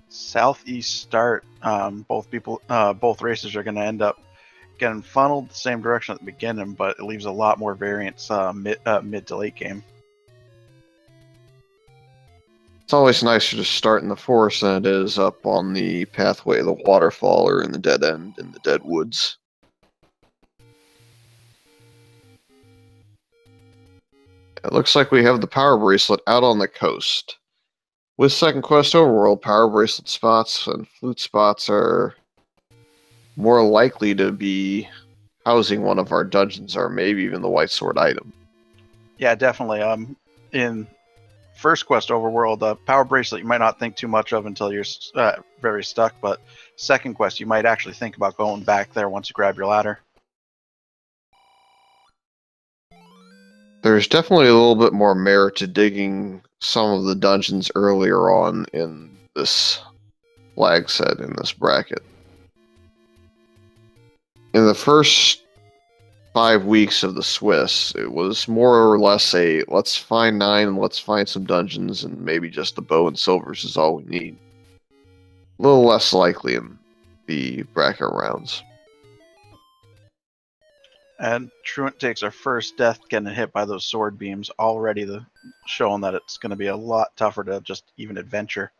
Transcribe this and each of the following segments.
southeast start. Both races are going to end up getting funneled the same direction at the beginning, but it leaves a lot more variance mid to late game. It's always nicer to start in the forest than it is up on the pathway of the waterfall or in the dead end in the dead woods. It looks like we have the power bracelet out on the coast. With Second Quest Overworld, power bracelet spots and flute spots are more likely to be housing one of our dungeons, or maybe even the White Sword item. Yeah, definitely. In First Quest Overworld, power bracelet you might not think too much of until you're very stuck, but Second Quest you might actually think about going back there once you grab your ladder. There's definitely a little bit more merit to digging some of the dungeons earlier on in this flag set, in this bracket. In the first 5 weeks of the Swiss, it was more or less a let's find 9 and let's find some dungeons and maybe just the bow and silvers is all we need. A little less likely in the bracket rounds. And Truant takes our first death getting hit by those sword beams, already showing that it's going to be a lot tougher to just even adventure.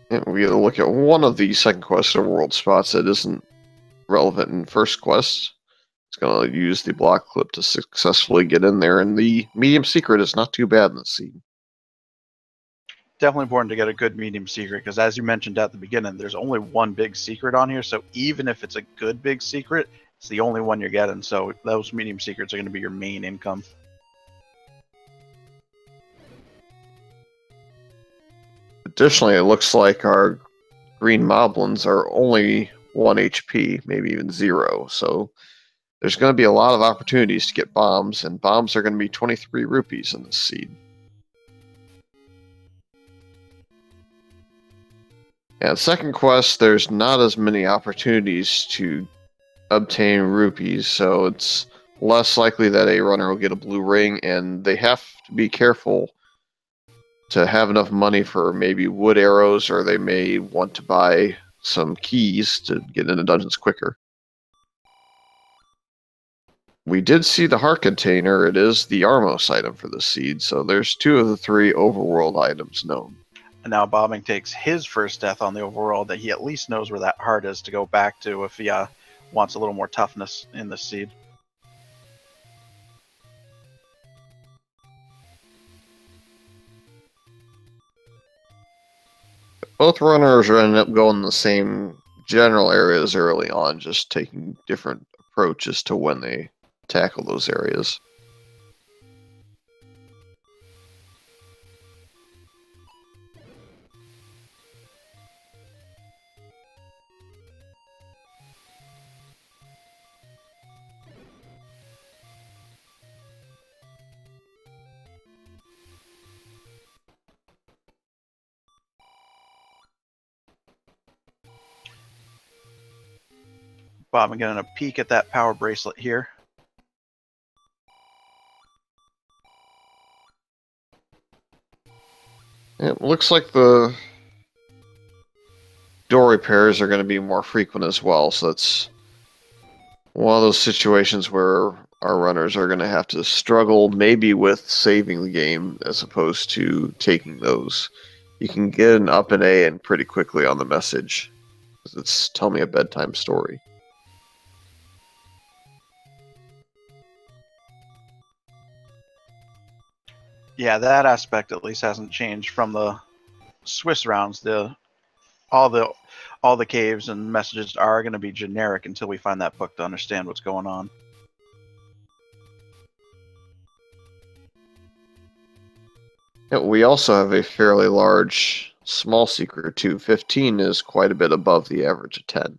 And we gotta look at one of the Second Quest Overworld spots that isn't relevant in First Quest. It's going to use the block clip to successfully get in there, and the medium secret is not too bad in the scene. Definitely important to get a good medium secret, because as you mentioned at the beginning, there's only one big secret on here, so even if it's a good big secret, it's the only one you're getting, so those medium secrets are going to be your main income. Additionally, it looks like our green moblins are only 1 HP, maybe even 0, so there's going to be a lot of opportunities to get bombs, and bombs are going to be 23 rupees in this seed. And Second Quest, there's not as many opportunities to obtain rupees, so it's less likely that a runner will get a blue ring, and they have to be careful to have enough money for maybe wood arrows, or they may want to buy some keys to get into dungeons quicker. We did see the heart container. It is the Armos item for the seed, so there's 2 of the 3 overworld items known. And now Bobbing takes his first death on the overworld, that he at least knows where that heart is to go back to if he wants a little more toughness in the seed. Both runners are ending up going the same general areas early on, just taking different approaches to when they tackle those areas. Bobbing getting a peek at that power bracelet here. It looks like the door repairs are going to be more frequent as well, so it's one of those situations where our runners are going to have to struggle maybe with saving the game as opposed to taking those. You can get an up and A and pretty quickly on the message. It's tell me a bedtime story. Yeah, that aspect at least hasn't changed from the Swiss rounds. All the caves and messages are going to be generic until we find that book to understand what's going on. Yeah, we also have a fairly large small secret too. 15 is quite a bit above the average of 10.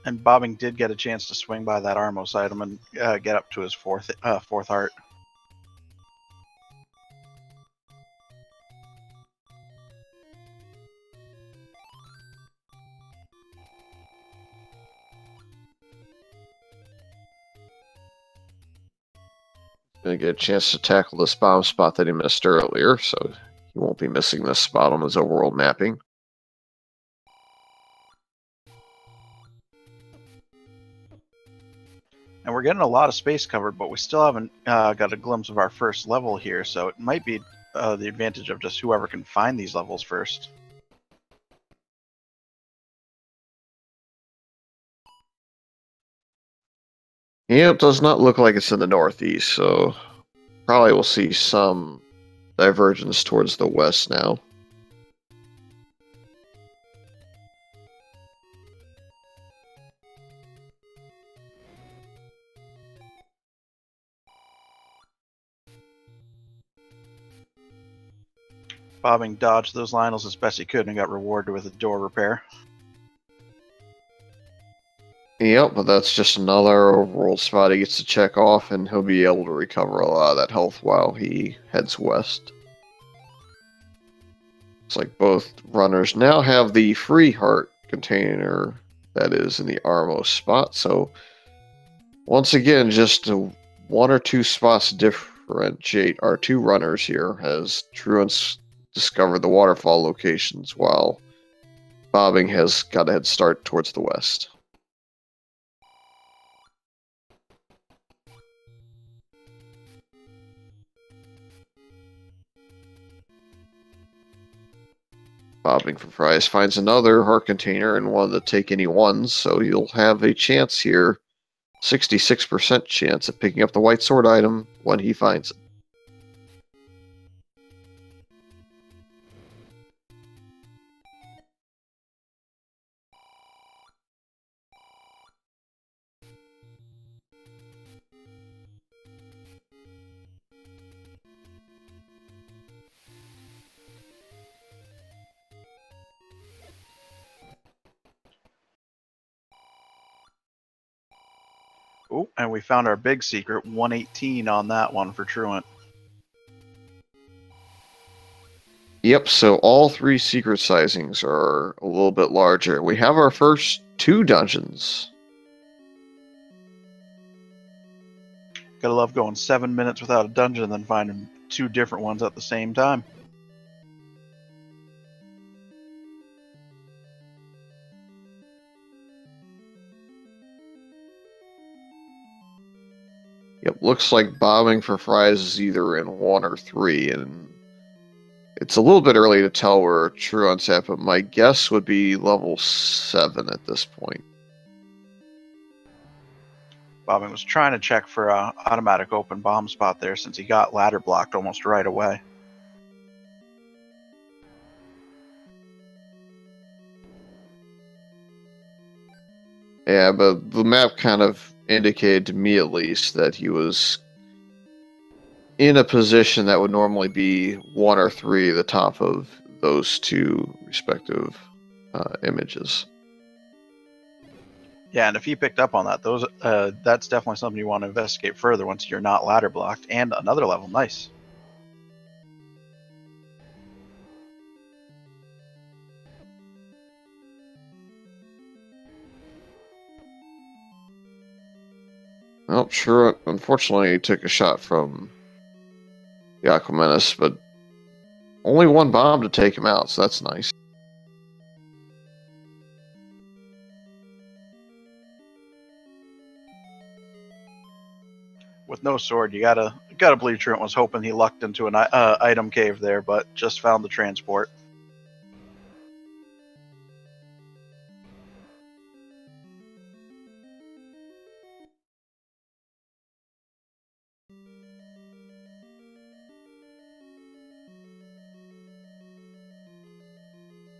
And Bobbing did get a chance to swing by that Armos item and get up to his fourth heart. Gonna get a chance to tackle this bomb spot that he missed earlier, so he won't be missing this spot on his overworld mapping. And we're getting a lot of space covered, but we still haven't got a glimpse of our first level here, so it might be the advantage of just whoever can find these levels first. Yeah, it does not look like it's in the northeast, so probably we'll see some divergence towards the west now. Bobbing dodged those Lionels as best he could and got rewarded with a door repair. Yep, but that's just another overworld spot he gets to check off, and he'll be able to recover a lot of that health while he heads west. It's like both runners now have the free heart container that is in the outermost spot, so once again, just one or two spots differentiate our two runners here, as Truant's discovered the waterfall locations while Bobbing has got a head start towards the west. Bobbing4Fries finds another heart container and one to take any ones, so you'll have a chance here, 66% chance of picking up the white sword item when he finds it. Oh, and we found our big secret, 118 on that one for Truant. Yep, so all three secret sizings are a little bit larger. We have our first two dungeons. Gotta love going 7 minutes without a dungeon and then finding two different ones at the same time. Yep, looks like Bobbing4Fries is either in 1 or 3, and it's a little bit early to tell where Truant's at, but my guess would be level 7 at this point. Bobbing was trying to check for an automatic open bomb spot there since he got ladder blocked almost right away. Yeah, but the map kind of indicated to me at least that he was in a position that would normally be 1 or 3 at the top of those two respective images. Yeah, and if he picked up on that, that's definitely something you want to investigate further once you're not ladder blocked. And another level, nice. Well, sure, unfortunately he took a shot from the Aquamenus, but only one bomb to take him out, so that's nice. With no sword, you gotta believe Truant was hoping he lucked into an item cave there, but just found the transport.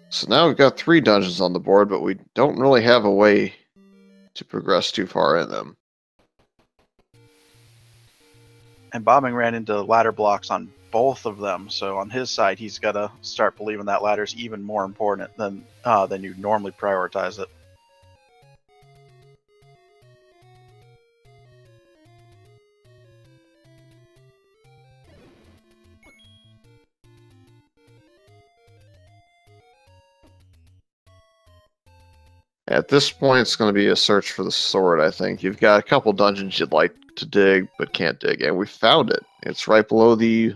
So now we've got 3 dungeons on the board, but we don't really have a way to progress too far in them. And Bobbing ran into ladder blocks on both of them, so on his side, he's got to start believing that ladder's even more important than you normally prioritize it. At this point, it's going to be a search for the sword, I think. You've got a couple dungeons you'd like to dig, but can't dig. And we found it. It's right below the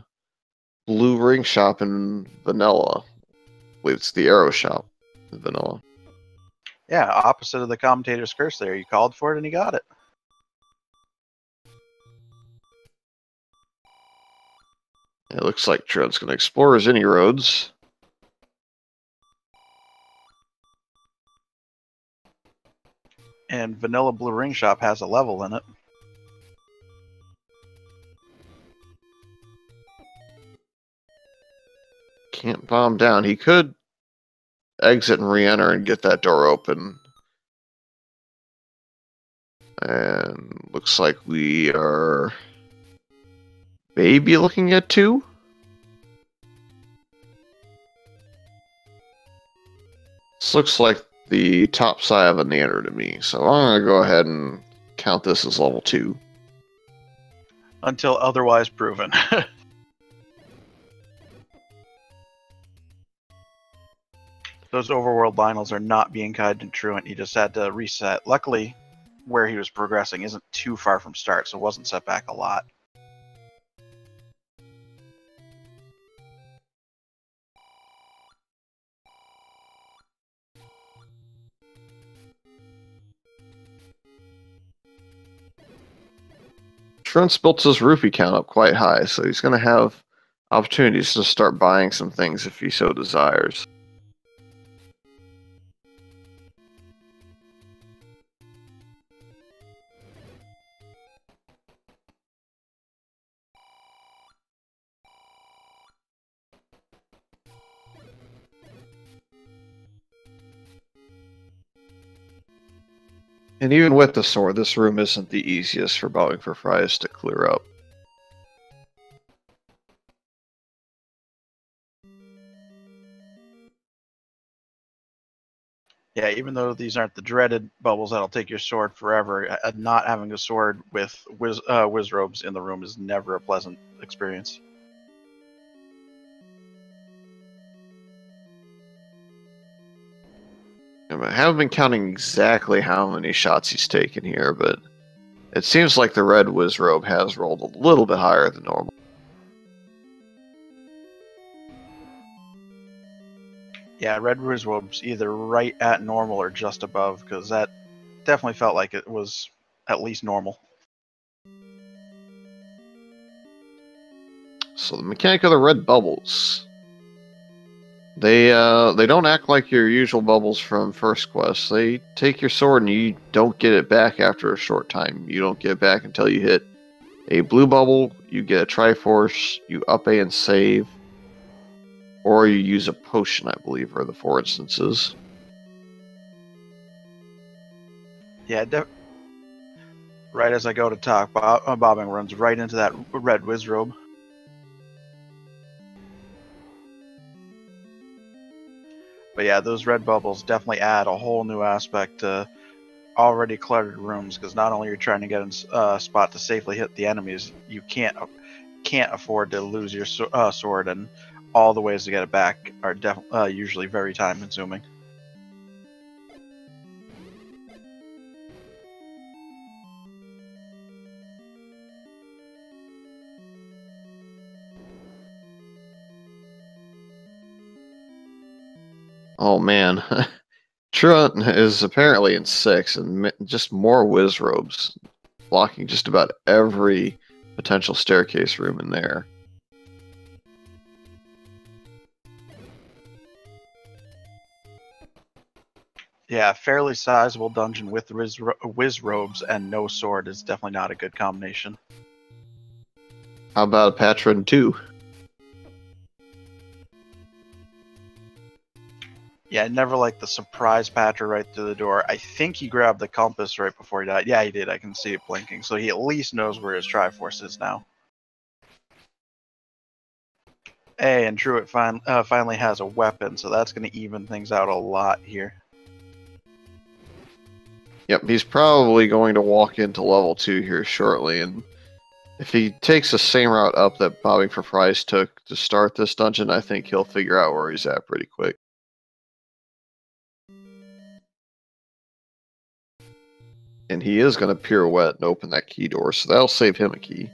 blue ring shop in Vanilla. I believe it's the arrow shop in Vanilla. Yeah, opposite of the commentator's curse there. You called for it and you got it. It looks like Truant's going to explore his any roads. And Vanilla Blue Ring Shop has a level in it. Can't bomb down. He could exit and re-enter and get that door open. And looks like we are maybe looking at 2. This looks like the top side of a Neander to me, so I'm going to go ahead and count this as level 2. Until otherwise proven. Those overworld Lionels are not being kind to Truant. He just had to reset. Luckily, where he was progressing isn't too far from start, so it wasn't set back a lot. Truant's built his rupee count up quite high, so he's going to have opportunities to start buying some things if he so desires. And even with the sword, this room isn't the easiest for Bobbing4Fries to clear up. Yeah, even though these aren't the dreaded bubbles that'll take your sword forever, not having a sword with whiz robes in the room is never a pleasant experience. I haven't been counting exactly how many shots he's taken here, but it seems like the red whiz robe has rolled a little bit higher than normal. Yeah, red whiz robe's either right at normal or just above, because that definitely felt like it was at least normal. So the mechanic of the red bubbles. They don't act like your usual bubbles from First Quest. They take your sword and you don't get it back after a short time. You don't get it back until you hit a blue bubble, you get a Triforce, you up A and save, or you use a potion, I believe, are the 4 instances. Yeah, right as I go to talk, Bobbing runs right into that red whiz robe. But yeah, those red bubbles definitely add a whole new aspect to already cluttered rooms, because not only are you trying to get in a spot to safely hit the enemies, you can't afford to lose your sword, and all the ways to get it back are usually very time consuming. Oh man, Truant is apparently in 6, and just more whiz robes, blocking just about every potential staircase room in there. Yeah, fairly sizable dungeon with whiz robes and no sword is definitely not a good combination. How about a Patron 2? Yeah, I never liked the surprise patcher right through the door. I think he grabbed the compass right before he died. Yeah, he did. I can see it blinking. So he at least knows where his Triforce is now. Hey, and Truant finally has a weapon, so that's going to even things out a lot here. Yep, he's probably going to walk into level 2 here shortly, and if he takes the same route up that Bobbing4Fries took to start this dungeon, I think he'll figure out where he's at pretty quick. And he is going to pirouette and open that key door, so that'll save him a key.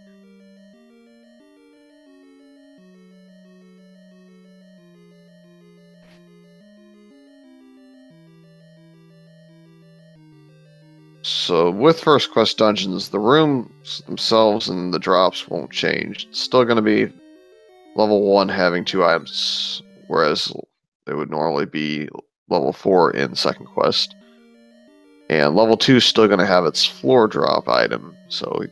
So with first quest dungeons, the rooms themselves and the drops won't change. It's still going to be level 1 having 2 items, whereas it would normally be level 4 in second quest. And level 2 is still going to have its floor drop item, so we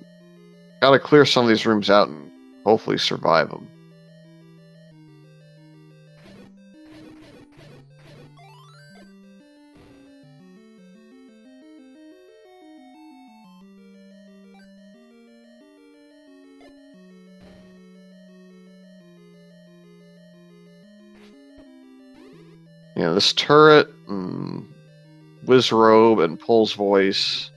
got to clear some of these rooms out and hopefully survive them. Yeah, this turret, Wizrobe and Pull's Voice,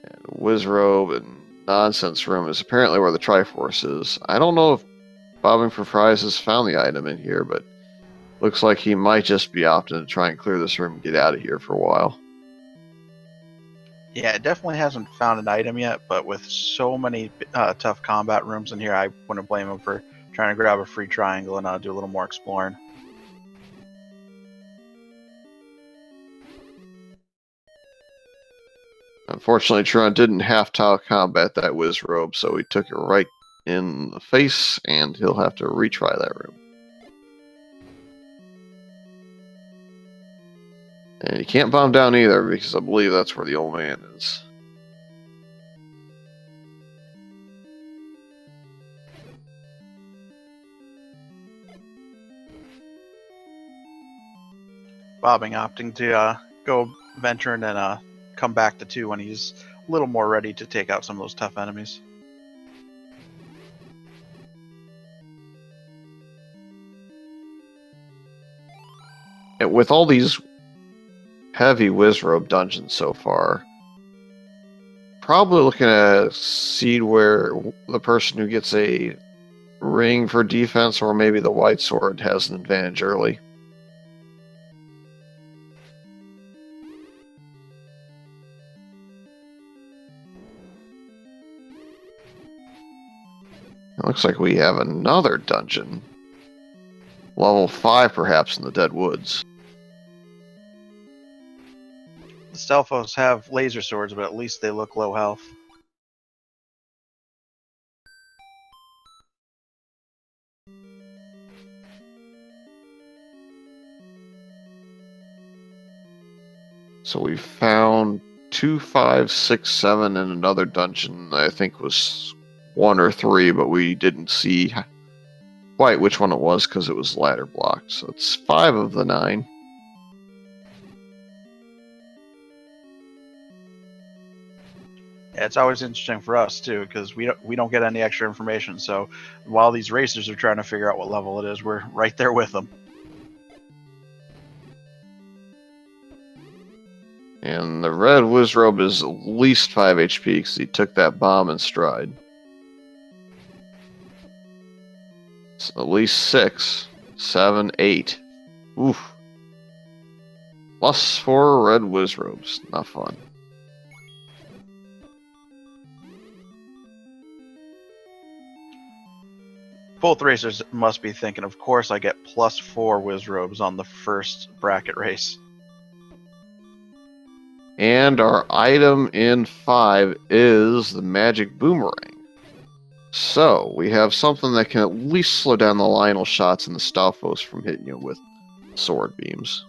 and Wizrobe and Nonsense Room is apparently where the Triforce is. I don't know if Bobbing4Fries has found the item in here, but looks like he might just be opting to try and clear this room and get out of here for a while. Yeah, it definitely hasn't found an item yet, but with so many tough combat rooms in here, I wouldn't blame him for trying to grab a free triangle and do a little more exploring. Unfortunately, Truant didn't half-tile combat that Wizrobe, so he took it right in the face, and he'll have to retry that room. And you can't bomb down either, because I believe that's where the old man is. Bobbing opting to go venturing and come back to 2 when he's a little more ready to take out some of those tough enemies. And with all these heavy Wizrobe dungeons so far, probably looking at a seed where the person who gets a ring for defense or maybe the white sword has an advantage early. It looks like we have another dungeon. Level 5 perhaps in the Dead Woods. The Stelphos have laser swords, but at least they look low health. So we found 2, 5, 6, 7 in another dungeon. I think was 1 or 3, but we didn't see quite which one it was because it was ladder blocked. So it's 5 of the 9. Yeah, it's always interesting for us too, because we don't get any extra information. So while these racers are trying to figure out what level it is, we're right there with them. And the red Wizrobe is at least 5 HP because he took that bomb in stride. It's at least 6, 7, 8. Oof. Plus 4 red Wizrobes. Not fun. Both racers must be thinking, of course I get plus 4 Wizrobes on the first bracket race. And our item in 5 is the magic boomerang. So, we have something that can at least slow down the Lionel shots and the Stalfos from hitting you with sword beams.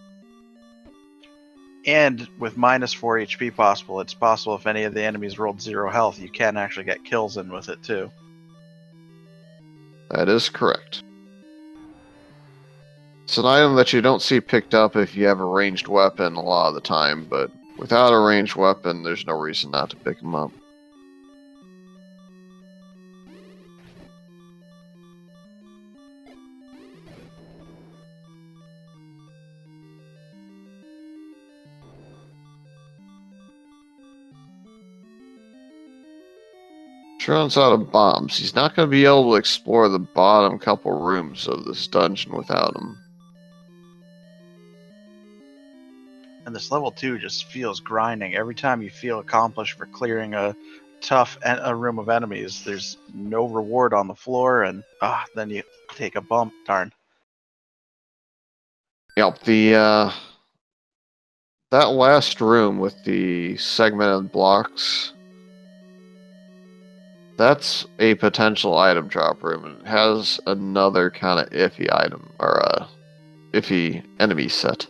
And with minus 4 HP possible, it's possible if any of the enemies rolled 0 health, you can actually get kills in with it too. That is correct. It's an item that you don't see picked up if you have a ranged weapon a lot of the time, but without a ranged weapon, there's no reason not to pick them up. Runs out of bombs. He's not going to be able to explore the bottom couple rooms of this dungeon without them. And this level 2 just feels grinding. Every time you feel accomplished for clearing a tough a room of enemies, there's no reward on the floor, and then you take a bump. Darn. Yep, that last room with the segmented blocks, that's a potential item drop room, and it has another kind of iffy item, or iffy enemy set.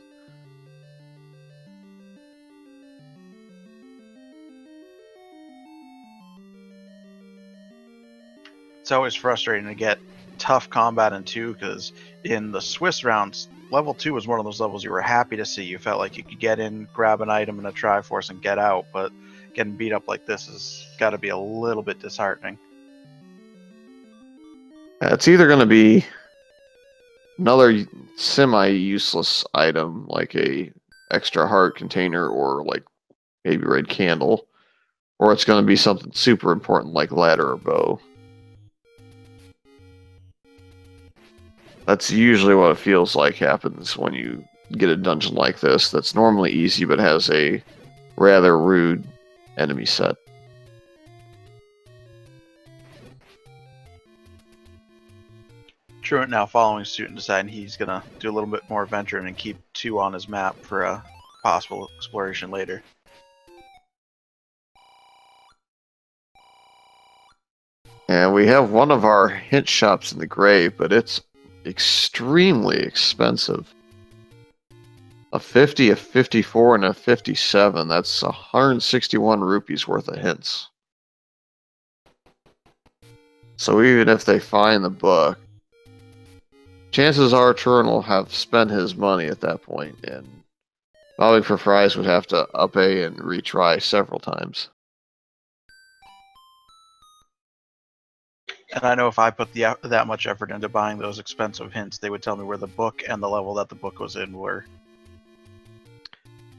It's always frustrating to get tough combat in 2, because in the Swiss rounds, level 2 was one of those levels you were happy to see. You felt like you could get in, grab an item in a Triforce, and get out, but getting beat up like this has got to be a little bit disheartening. It's either going to be another semi-useless item, like a extra heart container or like maybe red candle, or it's going to be something super important like ladder or bow. That's usually what it feels like happens when you get a dungeon like this that's normally easy but has a rather rude enemy set. Truant now following suit and deciding he's going to do a little bit more venturing and keep 2 on his map for a possible exploration later. And we have one of our hint shops in the grave, but it's extremely expensive. A 50, a 54, and a 57. That's 161 rupees worth of hints. So even if they find the book, chances are Truant will have spent his money at that point, and Bobbing4Fries would have to up-A and retry several times. And I know if I put that much effort into buying those expensive hints, they would tell me where the book and the level that the book was in were.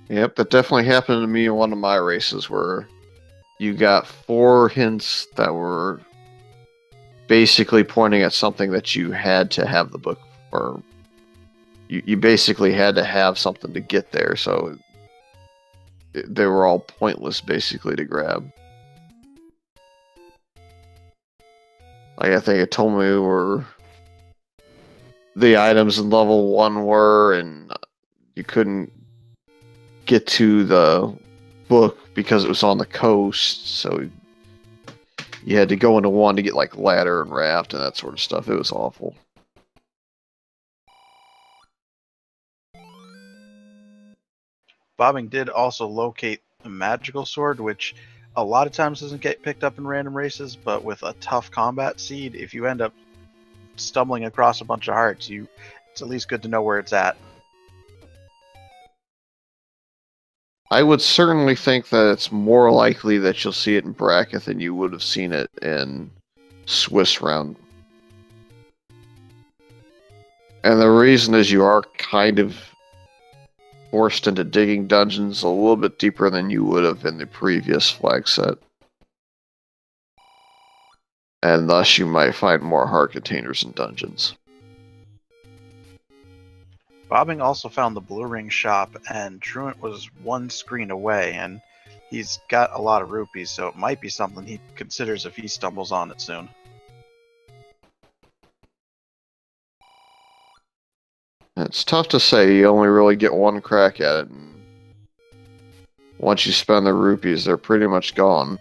Yep, that definitely happened to me in one of my races where you got 4 hints that were basically pointing at something that you had to have the book, or you basically had to have something to get there, so they were all pointless basically to grab. Like, I think it told me where the items in level 1 were, and you couldn't get to the book because it was on the coast, so you had to go into one to get like ladder and raft and that sort of stuff. It was awful. Bobbing did also locate a magical sword, which a lot of times doesn't get picked up in random races, but with a tough combat seed, if you end up stumbling across a bunch of hearts, it's at least good to know where it's at. I would certainly think that it's more likely that you'll see it in bracket than you would have seen it in Swiss round. And the reason is you are kind of forced into digging dungeons a little bit deeper than you would have in the previous flag set. And thus you might find more heart containers in dungeons. Bobbing also found the Blue Ring shop, and Truant was 1 screen away, and he's got a lot of rupees, so it might be something he considers if he stumbles on it soon. It's tough to say. You only really get 1 crack at it, and once you spend the rupees, they're pretty much gone.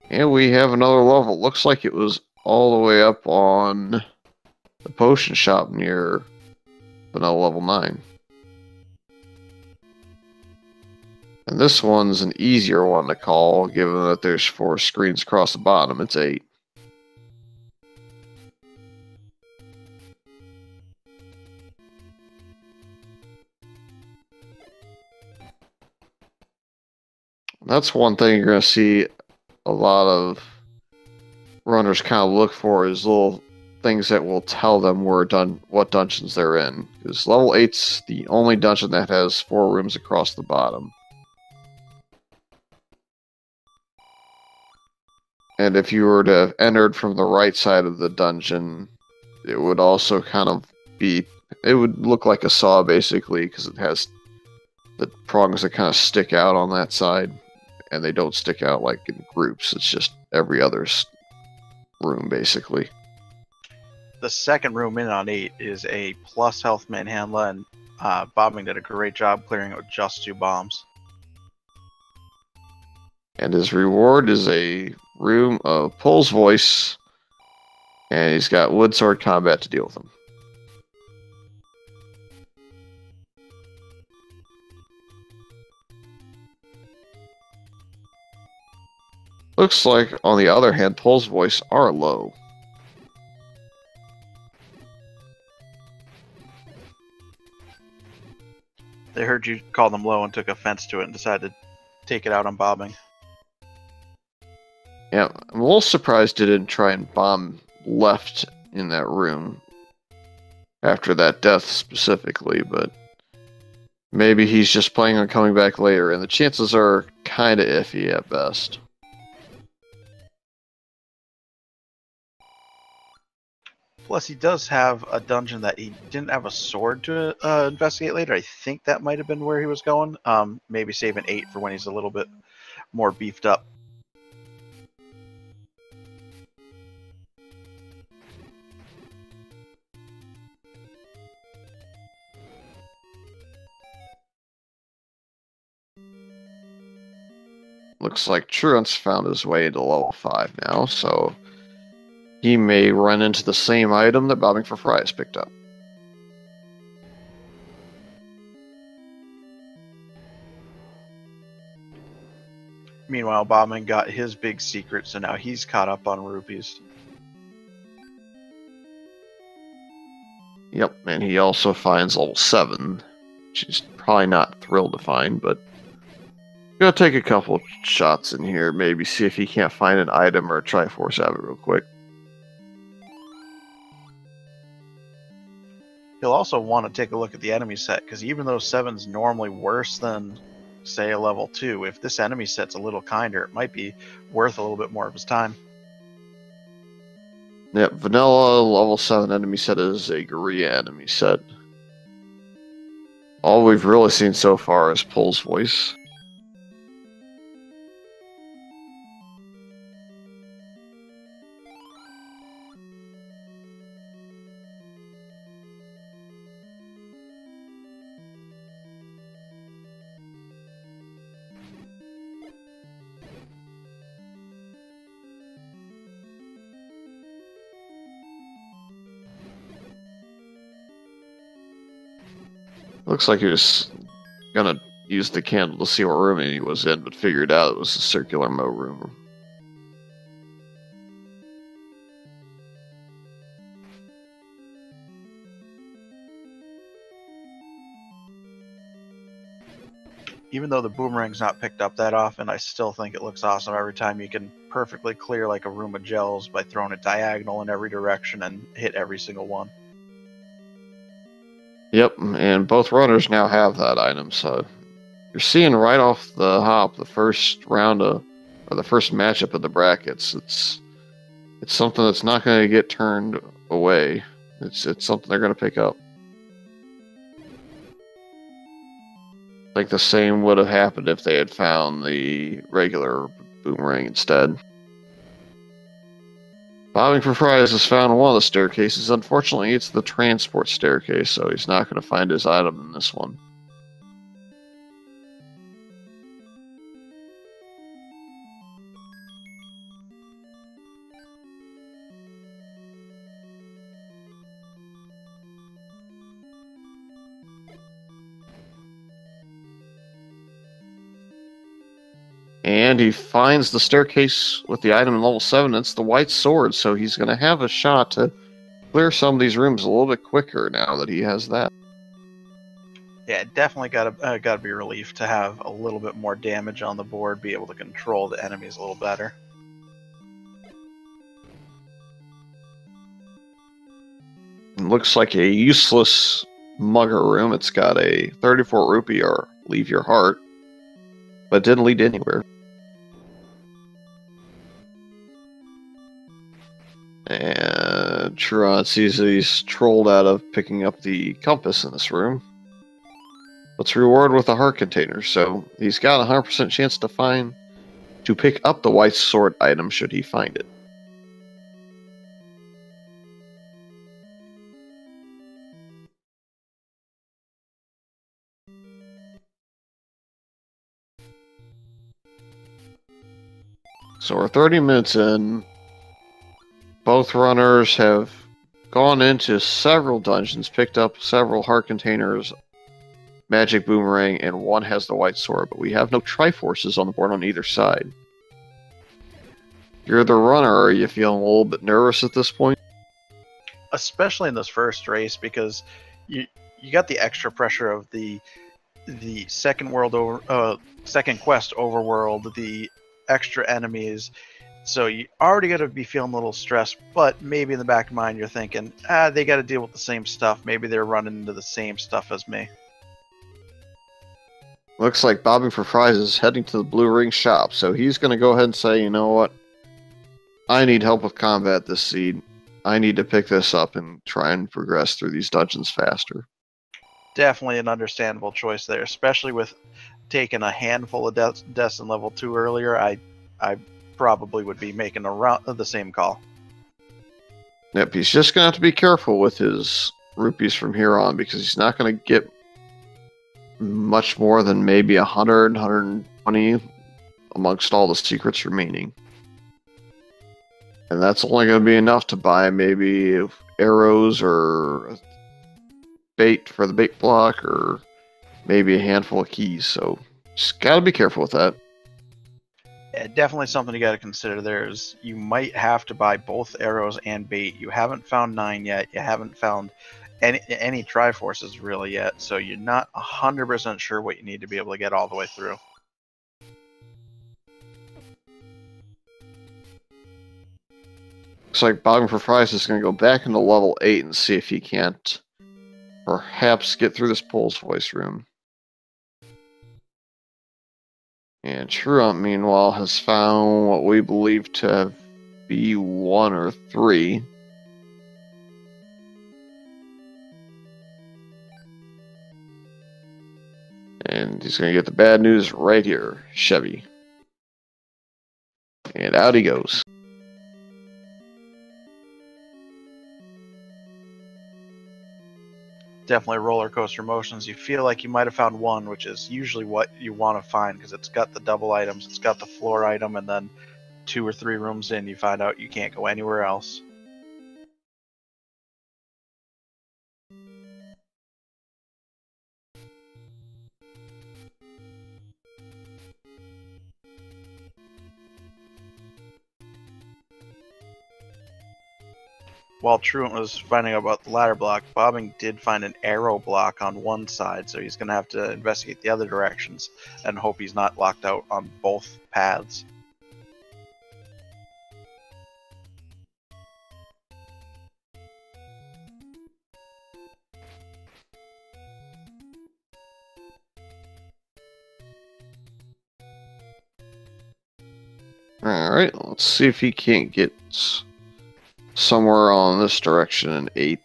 And we have another level. Looks like it was all the way up on the potion shop near vanilla level 9. And this one's an easier one to call, given that there's 4 screens across the bottom. It's 8. That's one thing you're going to see a lot of runners kind of look for, is little things that will tell them what dungeons they're in. Because level 8's the only dungeon that has 4 rooms across the bottom. And if you were to have entered from the right side of the dungeon, it would also kind of be... It would look like a saw, basically, because it has the prongs that kind of stick out on that side. And they don't stick out like in groups. It's just every other room, basically. The second room in on 8 is a plus health manhandler, and Bobbing did a great job clearing it with just 2 bombs. And his reward is a room of Pole's voice, and he's got wood sword combat to deal with him. Looks like, on the other hand, Pole's voice are low. They heard you call them low and took offense to it and decided to take it out on Bobbing. Yeah, I'm a little surprised it didn't try and bomb left in that room after that death specifically, but maybe he's just planning on coming back later, and the chances are kind of iffy at best. Plus, he does have a dungeon that he didn't have a sword to investigate later. I think that might have been where he was going. Maybe saving 8 for when he's a little bit more beefed up. Looks like Truant's found his way to level 5 now, so he may run into the same item that Bobbing4Fries picked up. Meanwhile, Bobbing got his big secret, so now he's caught up on rupees. Yep, and he also finds level 7, which he's probably not thrilled to find, but gonna take a couple shots in here, maybe see if he can't find an item or a Triforce out of it real quick. He'll also want to take a look at the enemy set, because even though 7's normally worse than, say, a level 2, if this enemy set's a little kinder, it might be worth a little bit more of his time. Yep, vanilla level 7 enemy set is a Guerrilla enemy set. All we've really seen so far is Pole's voice. Looks like he was gonna use the candle to see what room he was in, but figured out it was a circular mo room. Even though the boomerang's not picked up that often, I still think it looks awesome every time you can perfectly clear like a room of gels by throwing it diagonal in every direction and hit every single one. Yep, and both runners now have that item, so you're seeing right off the hop the first round of, or the first matchup of the brackets. It's something that's not going to get turned away. It's something they're going to pick up. I think the same would have happened if they had found the regular boomerang instead. Bobbing4Fries has found one of the staircases. Unfortunately, it's the transport staircase, so he's not going to find his item in this one. And he finds the staircase with the item in level 7. It's the white sword, so he's going to have a shot to clear some of these rooms a little bit quicker now that he has that. Yeah, it definitely gotta be a relief to have a little bit more damage on the board, be able to control the enemies a little better. looks like a useless mugger room. It's got a 34 rupee or leave your heart, but it didn't lead anywhere. And Truant sees that he's trolled out of picking up the compass in this room. Let's reward with a heart container, so he's got a 100% chance to pick up the white sword item should he find it. So we're 30 minutes in. Both runners have gone into several dungeons, picked up several heart containers, magic boomerang, and one has the white sword, but we have no Triforces on the board on either side. You're the runner. Are you feeling a little bit nervous at this point? Especially in this first race, because you got the extra pressure of the second second quest overworld, the extra enemies. So you already got to be feeling a little stressed, but maybe in the back of your mind you're thinking, they got to deal with the same stuff. Maybe they're running into the same stuff as me. Looks like Bobbing4Fries is heading to the Blue Ring shop, so he's going to go ahead and say, you know what? I need help with combat this seed. I need to pick this up and try and progress through these dungeons faster. Definitely an understandable choice there, especially with taking a handful of deaths in level 2 earlier. I probably would be making the same call. Yep, he's just going to have to be careful with his rupees from here on, because he's not going to get much more than maybe 100, 120 amongst all the secrets remaining. And that's only going to be enough to buy maybe arrows or bait for the bait block, or maybe a handful of keys. So just got to be careful with that. Yeah, definitely something you got to consider there is you might have to buy both arrows and bait. You haven't found 9 yet. You haven't found any Triforces really yet. So you're not 100% sure what you need to be able to get all the way through. Looks like Bobbing4Fries is going to go back into level 8 and see if he can't perhaps get through this Pole's Voice room. And Truant, meanwhile, has found what we believe to be 1 or 3. And he's going to get the bad news right here, Chevy. And out he goes. Definitely roller coaster emotions. You feel like you might have found 1, which is usually what you want to find, because it's got the double items, it's got the floor item, and then 2 or 3 rooms in, you find out you can't go anywhere else. While Truant was finding out about the ladder block, Bobbing did find an arrow block on one side, so he's going to have to investigate the other directions and hope he's not locked out on both paths. Alright, let's see if he can't get somewhere on this direction in 8.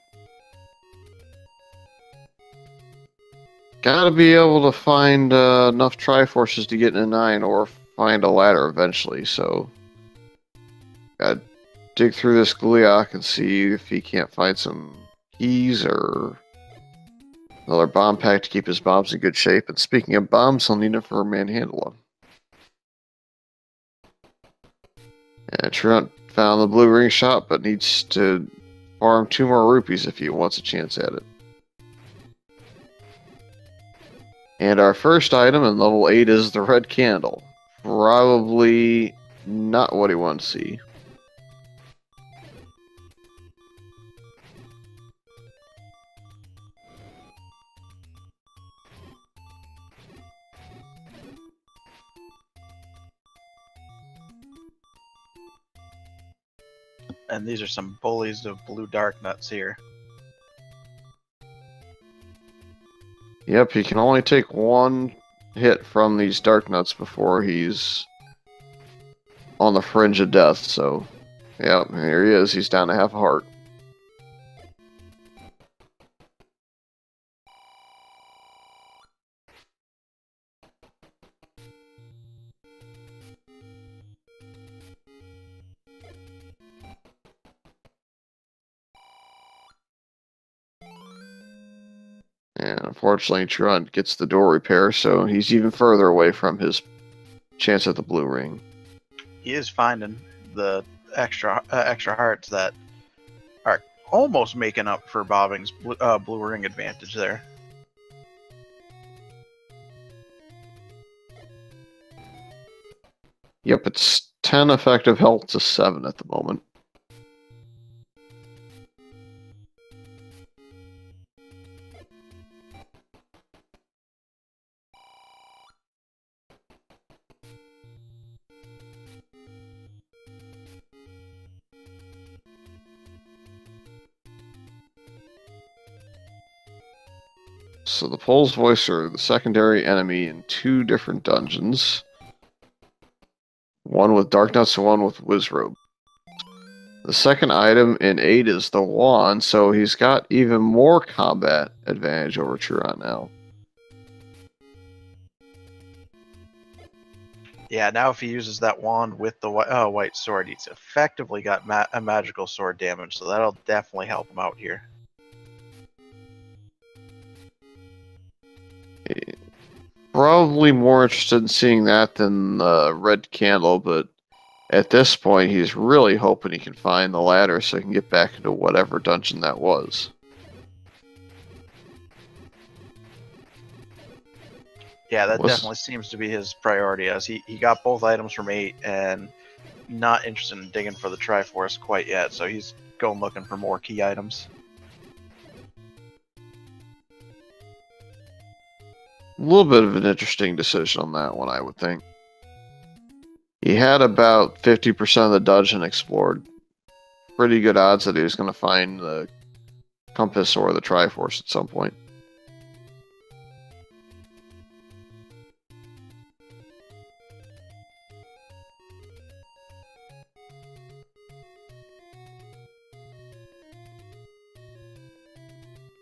Gotta be able to find enough Triforces to get into 9, or find a ladder eventually, so gotta dig through this Gliok and see if he can't find some keys or another bomb pack to keep his bombs in good shape. And speaking of bombs, he'll need them for Manhandla. And Truant found the Blue Ring shop, but needs to farm 2 more rupees if he wants a chance at it. And our first item in level 8 is the red candle. Probably not what he wants to see. And these are some bullies of blue dark nuts here. Yep, he can only take one hit from these dark nuts before he's on the fringe of death, so... Yep, here he is. He's down to half a heart. And unfortunately, Truant gets the door repair, so he's even further away from his chance at the blue ring. He is finding the extra hearts that are almost making up for Bobbing's blue ring advantage there. Yep, it's 10 effective health to 7 at the moment. So the Pole's Voice are the secondary enemy in 2 different dungeons. One with Dark Nuts and one with Wizrobe. The second item in 8 is the Wand, so he's got even more combat advantage over Truant now. Yeah, now if he uses that wand with the white sword, he's effectively got a magical sword damage, so that'll definitely help him out here. Probably more interested in seeing that than the red candle, but at this point he's really hoping he can find the ladder so he can get back into whatever dungeon that was. Yeah, that definitely seems to be his priority, as he got both items from 8 and not interested in digging for the Triforce quite yet, so he's going looking for more key items. A little bit of an interesting decision on that one, I would think. He had about 50% of the dungeon explored. Pretty good odds that he was going to find the compass or the Triforce at some point.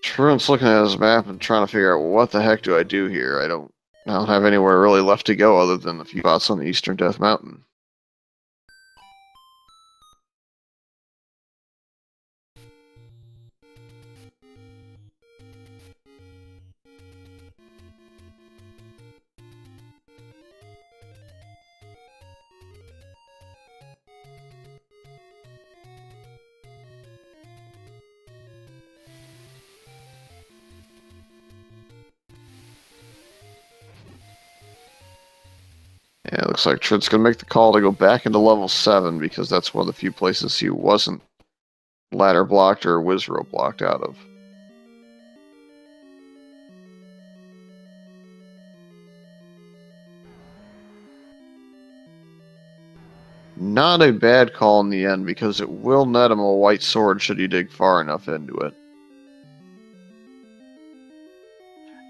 Truant's looking at his map and trying to figure out, well, what the heck do I do here? I don't have anywhere really left to go other than a few spots on the Eastern Death Mountain. Yeah, it looks like Truant's going to make the call to go back into level 7 because that's one of the few places he wasn't ladder blocked or Wizrobe blocked out of. Not a bad call in the end because it will net him a white sword should he dig far enough into it.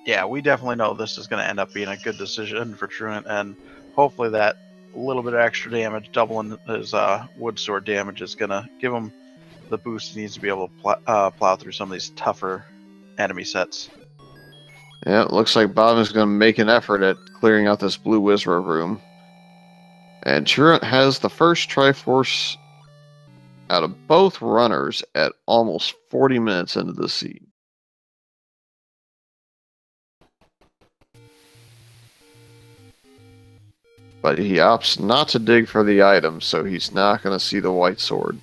Yeah, we definitely know this is going to end up being a good decision for Truant, and hopefully that little bit of extra damage, doubling his wood sword damage, is going to give him the boost he needs to be able to plow through some of these tougher enemy sets. Yeah, it looks like Bobbing's going to make an effort at clearing out this blue Wizrobe room. And Truant has the first Triforce out of both runners at almost 40 minutes into the seed. But he opts not to dig for the item, so he's not going to see the white sword.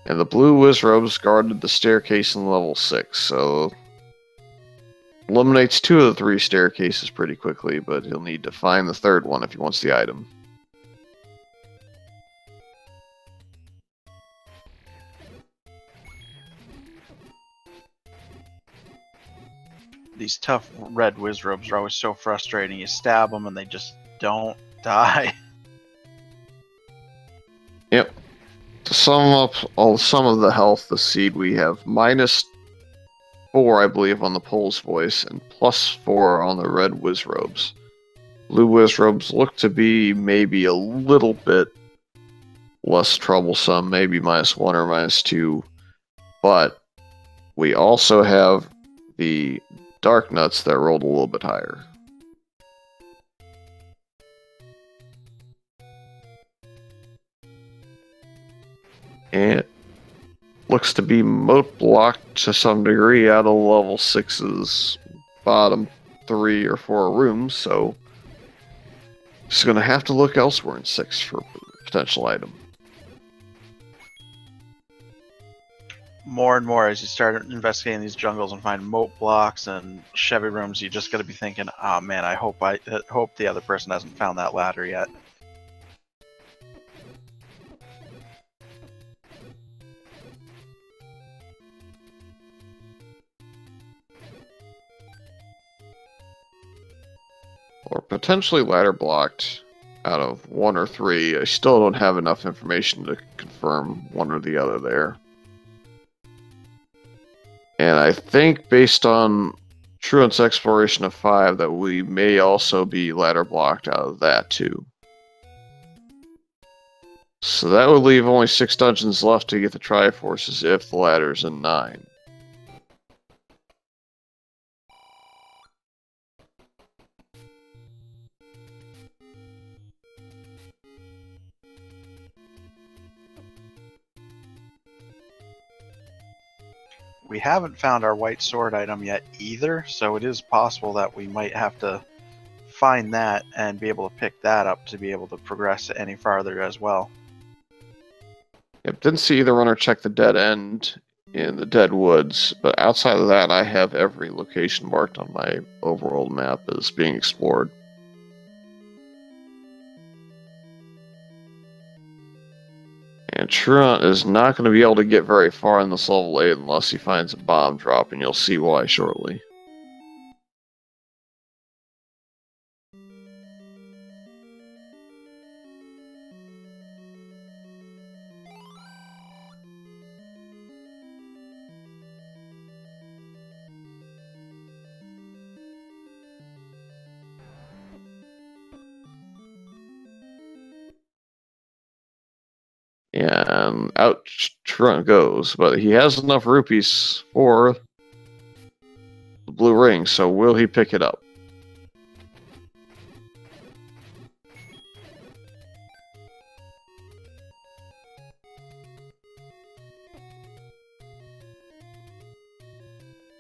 And the blue Wizrobes guarded the staircase in level 6, so eliminates 2 of the 3 staircases pretty quickly, but he'll need to find the third one if he wants the item. These tough red Wizrobes are always so frustrating. You stab them and they just don't die. Yep. To sum up some of the health this seed, we have minus +4, I believe, on the Pole's Voice, and +4 on the red Wizrobes. Blue Wizrobes look to be maybe a little bit less troublesome, maybe -1 or -2, but we also have the Dark Nuts that rolled a little bit higher. And it looks to be moat blocked to some degree out of level 6's bottom 3 or 4 rooms, so just going to have to look elsewhere in 6 for a potential item. More and more as you start investigating these jungles and find moat blocks and Chevy rooms, you just got to be thinking, oh man, I hope the other person hasn't found that ladder yet. Or potentially ladder blocked out of 1 or 3. I still don't have enough information to confirm one or the other there. And I think based on Truant's exploration of 5 that we may also be ladder blocked out of that too. So that would leave only 6 dungeons left to get the Triforces if the ladder's in 9. We haven't found our white sword item yet either, so it is possible that we might have to find that and be able to pick that up to be able to progress any farther as well. Yep, didn't see either runner check the dead end in the Dead Woods, but outside of that I have every location marked on my overworld map as being explored. And Truant is not going to be able to get very far in this level 8 unless he finds a bomb drop, and you'll see why shortly. And out Truant goes, but he has enough rupees for the blue ring, so will he pick it up?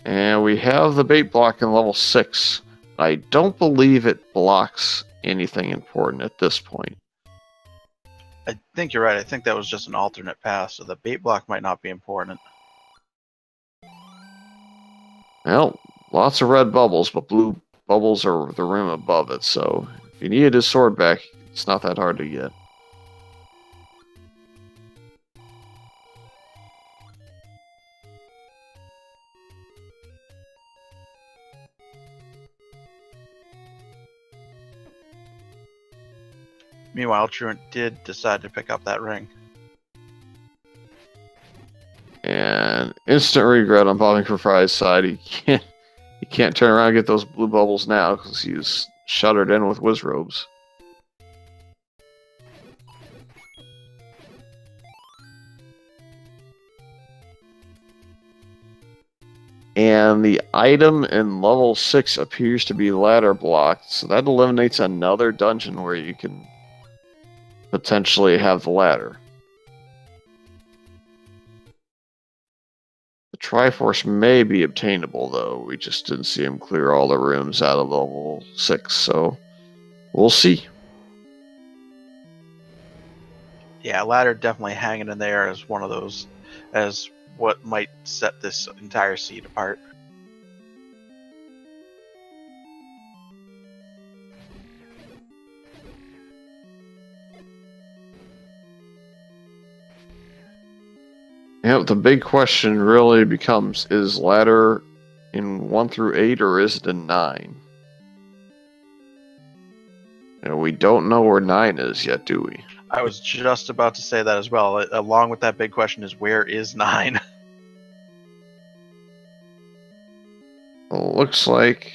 And we have the bait block in level 6. I don't believe it blocks anything important at this point. I think you're right. I think that was just an alternate path, so the bait block might not be important. Well, lots of red bubbles, but blue bubbles are the room above it, so if he needed his sword back, it's not that hard to get. Meanwhile, Truant did decide to pick up that ring. And instant regret on Bobbing4Fries' side. He can't turn around and get those blue bubbles now because he's shuttered in with Wizrobes. And the item in level 6 appears to be ladder blocked, so that eliminates another dungeon where you can potentially have the ladder. The Triforce may be obtainable, though. We just didn't see him clear all the rooms out of level 6, so we'll see. Yeah, ladder definitely hanging in there as one of those, as what might set this entire seed apart. Yep, the big question really becomes, is ladder in 1 through 8 or is it in 9? And we don't know where 9 is yet, do we? I was just about to say that as well. Along with that big question is, where is 9? looks like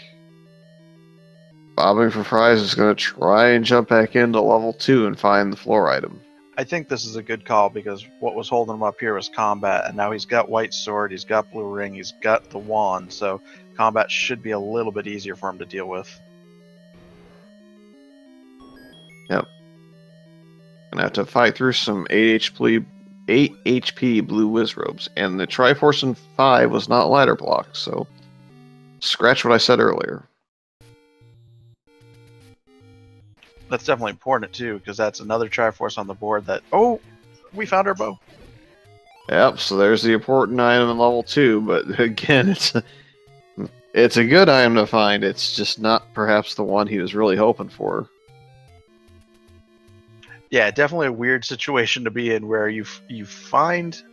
Bobbing4Fries is going to try and jump back into level 2 and find the floor item. I think this is a good call because what was holding him up here was combat, and now he's got white sword, he's got blue ring, he's got the wand, so combat should be a little bit easier for him to deal with. Yep. Gonna have to fight through some 8 HP blue Wizrobes, and the Triforce in 5 was not ladder blocked, so scratch what I said earlier. That's definitely important too, because that's another Triforce on the board that... Oh! We found our bow! Yep, so there's the important item in level 2, but again, it's a good item to find, it's just not perhaps the one he was really hoping for. Yeah, definitely a weird situation to be in where you find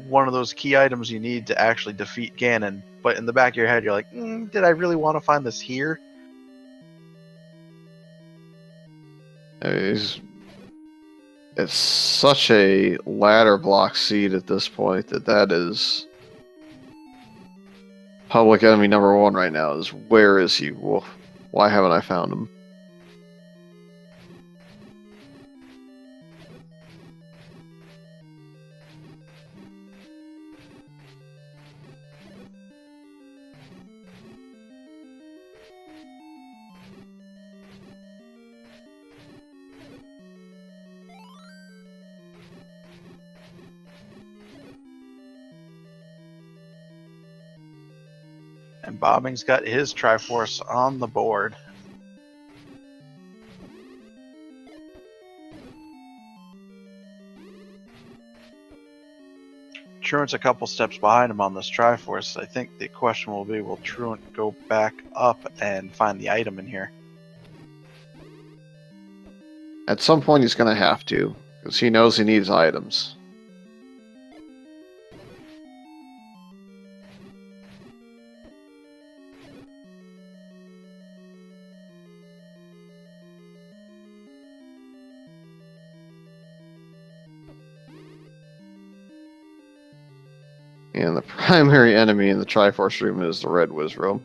one of those key items you need to actually defeat Ganon, but in the back of your head you're like, did I really want to find this here? It's such a ladder block seed at this point that is public enemy number 1 right now is where is he? Well, why haven't I found him? And Bobbing's got his Triforce on the board. Truant's a couple steps behind him on this Triforce. I think the question will be, will Truant go back up and find the item in here? At some point he's going to have to, because he knows he needs items. And the primary enemy in the Triforce room is the red Wizrobe.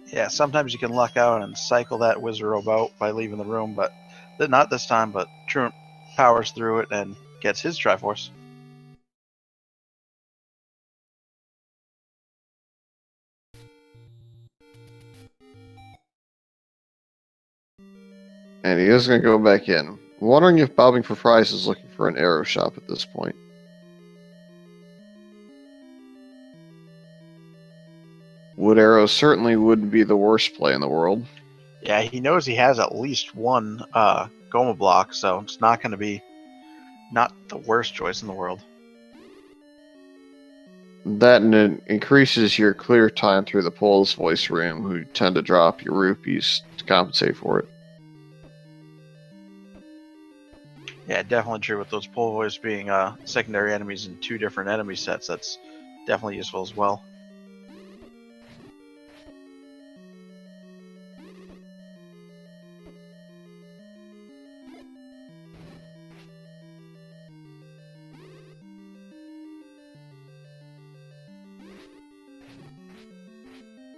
Yeah, sometimes you can luck out and cycle that Wizrobe out by leaving the room, but not this time, but Truant powers through it and gets his Triforce. And he is going to go back in. I'm wondering if Bobbing4Fries is looking for an arrow shop at this point. Wood arrows certainly wouldn't be the worst play in the world. Yeah, he knows he has at least one Goma block, so it's not going to be not the worst choice in the world. That and it increases your clear time through the Pole's Voice room, who tend to drop your rupees to compensate for it. Yeah, definitely true with those Pole Voice being secondary enemies in 2 different enemy sets. That's definitely useful as well.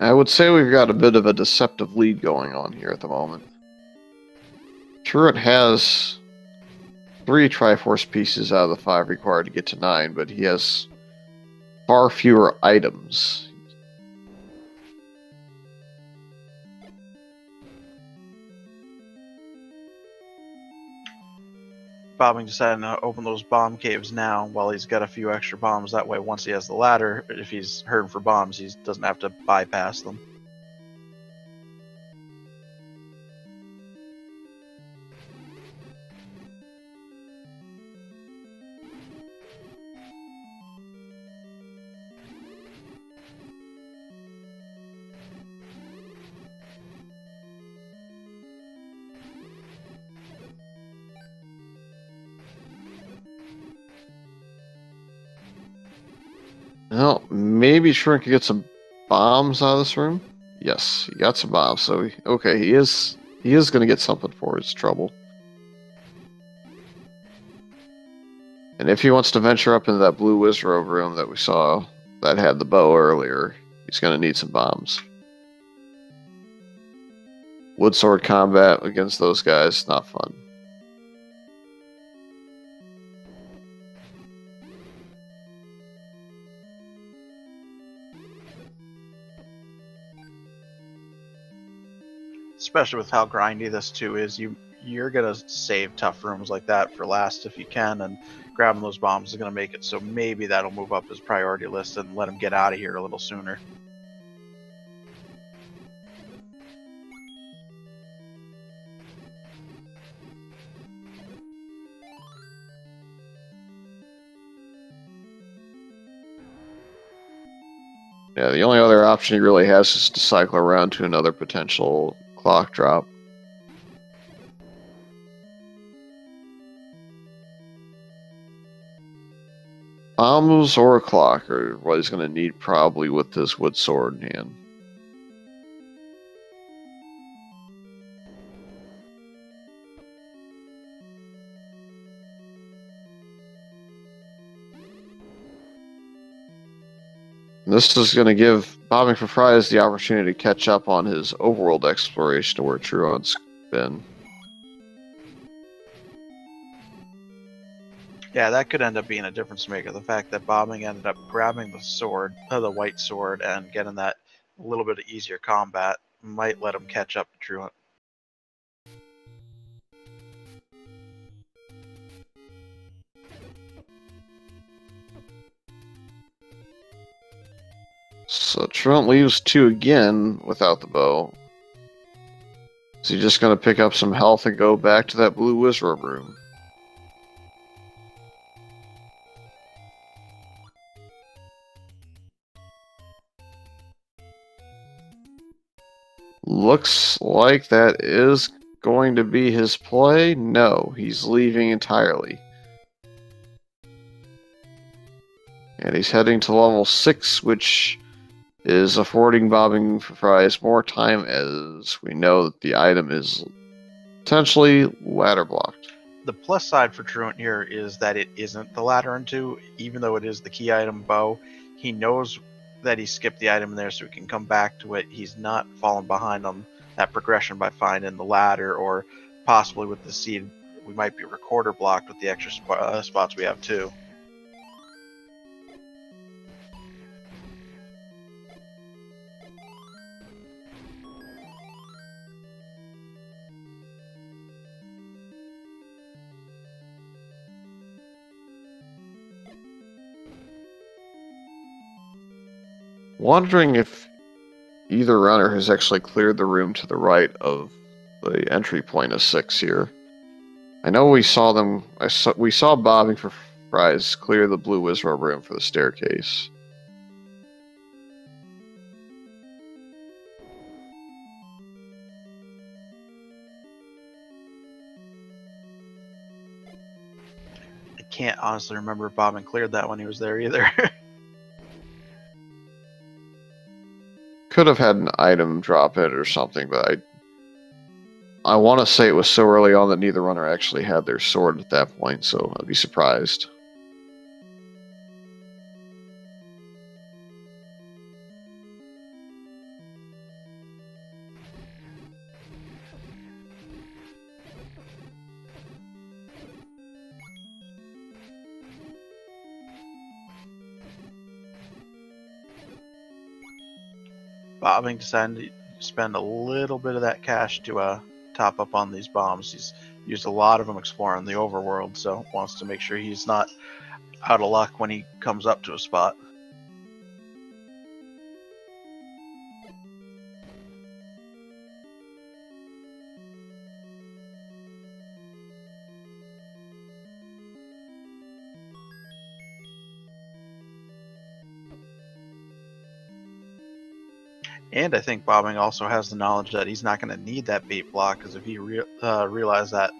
I would say we've got a bit of a deceptive lead going on here at the moment. Truant has 3 Triforce pieces out of the 5 required to get to 9, but he has far fewer items. Bobbing decided to open those bomb caves now while he's got a few extra bombs. That way, once he has the ladder, if he's hurting for bombs, he doesn't have to bypass them. Well, maybe Truant could get some bombs out of this room. Yes, he got some bombs. So okay, he is going to get something for his trouble. And if he wants to venture up into that blue wizard room that we saw that had the bow earlier, he's going to need some bombs. Wood sword combat against those guys, not fun. Especially with how grindy this too is, you're gonna save tough rooms like that for last if you can, and grabbing those bombs is gonna make it so maybe that'll move up his priority list and let him get out of here a little sooner. Yeah, the only other option he really has is to cycle around to another potential clock drop. Bombs or a clock are what he's going to need probably with this wood sword in hand. This is going to give Bobbing4Fries the opportunity to catch up on his overworld exploration to where Truant's been. Yeah, that could end up being a difference maker. The fact that Bobbing ended up grabbing the sword, the white sword, and getting that little bit of easier combat might let him catch up to Truant. So Truant leaves 2 again without the bow. Is he just going to pick up some health and go back to that blue wizard room? Looks like that is going to be his play. No, he's leaving entirely. And he's heading to level 6, which is affording Bobbing4Fries more time, as we know that the item is potentially ladder blocked. The plus side for Truant here is that it isn't the ladder in 2, even though it is the key item bow. He knows that he skipped the item in there so he can come back to it. He's not falling behind on that progression by finding the ladder, or possibly with the seed, we might be recorder blocked with the extra spots we have too. Wondering if either runner has actually cleared the room to the right of the entry point of 6 here. I know we saw them. We saw Bobbing4Fries clear the blue wizard room for the staircase. I can't honestly remember if Bobbing cleared that when he was there either. Could have had an item drop it or something, but I want to say it was so early on that neither runner actually had their sword at that point, so I'd be surprised. Bobbing decided to spend a little bit of that cash to top up on these bombs. He's used a lot of them exploring the overworld, so wants to make sure he's not out of luck when he comes up to a spot. And I think Bobbing also has the knowledge that he's not going to need that bait block, because if he realized that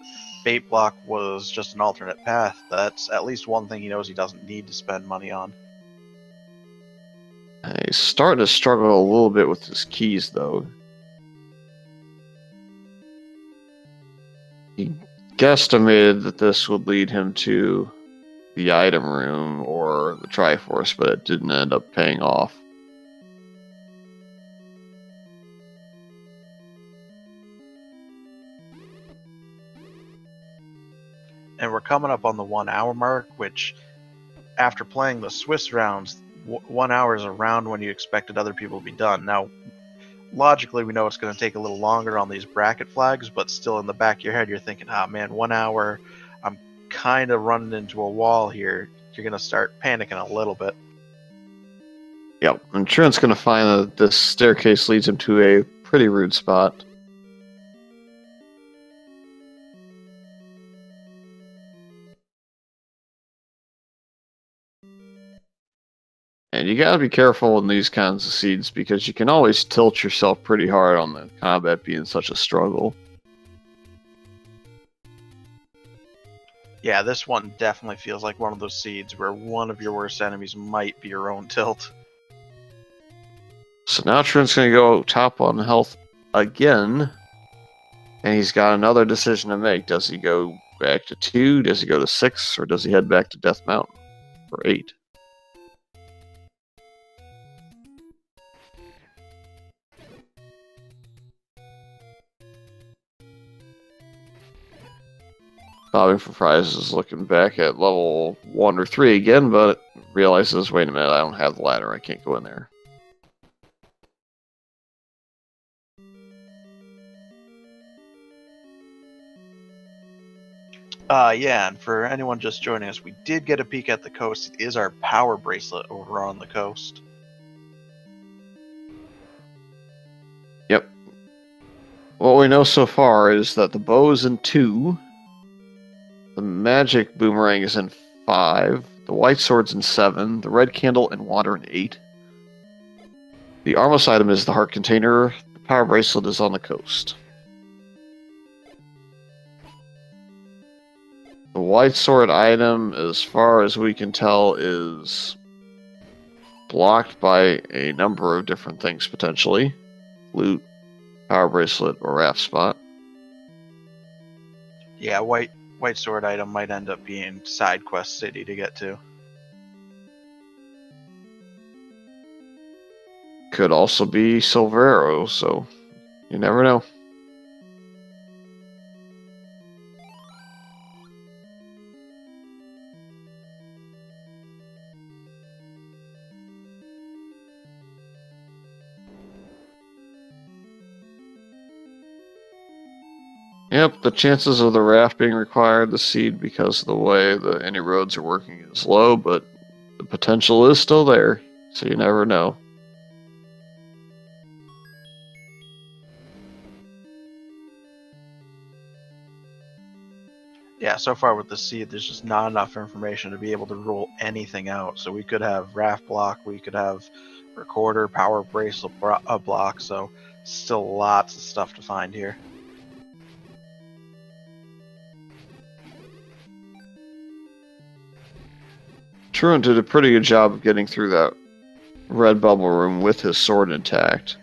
bait block was just an alternate path, that's at least one thing he knows he doesn't need to spend money on. He's starting to struggle a little bit with his keys, though. He guesstimated that this would lead him to the item room or the Triforce, but it didn't end up paying off. And we're coming up on the 1 hour mark, which, after playing the Swiss rounds, 1 hour is around when you expected other people to be done. Now, logically, we know it's going to take a little longer on these bracket flags, but still in the back of your head, you're thinking, ah, man, 1 hour, I'm kind of running into a wall here. You're going to start panicking a little bit. Yep, and Truant's going to find that this staircase leads him to a pretty rude spot. And you gotta be careful in these kinds of seeds because you can always tilt yourself pretty hard on the combat being such a struggle. Yeah, this one definitely feels like one of those seeds where one of your worst enemies might be your own tilt. So now Truant's gonna go top on health again. And he's got another decision to make. Does he go back to 2? Does he go to 6? Or does he head back to Death Mountain for 8? Bobbing4Fries is looking back at level 1 or 3 again, but realizes, wait a minute, I don't have the ladder, I can't go in there. Yeah, and for anyone just joining us, we did get a peek at the coast. It is our power bracelet over on the coast. Yep. What we know so far is that the bow is in 2, the magic boomerang is in 5, the white sword's in 7, the red candle and water in 8. The Armos item is the heart container, the power bracelet is on the coast. The white sword item, as far as we can tell, is blocked by a number of different things potentially. Loot, power bracelet, or raft spot. Yeah, white sword item might end up being side quest city to get to. Could also be silver arrow, so you never know. Yep, the chances of the raft being required to seed because of the way the any roads are working is low, but the potential is still there, so you never know. Yeah, so far with the seed, there's just not enough information to be able to rule anything out. So we could have raft block, we could have recorder, power bracelet block, so still lots of stuff to find here. Truant did a pretty good job of getting through that red bubble room with his sword intact.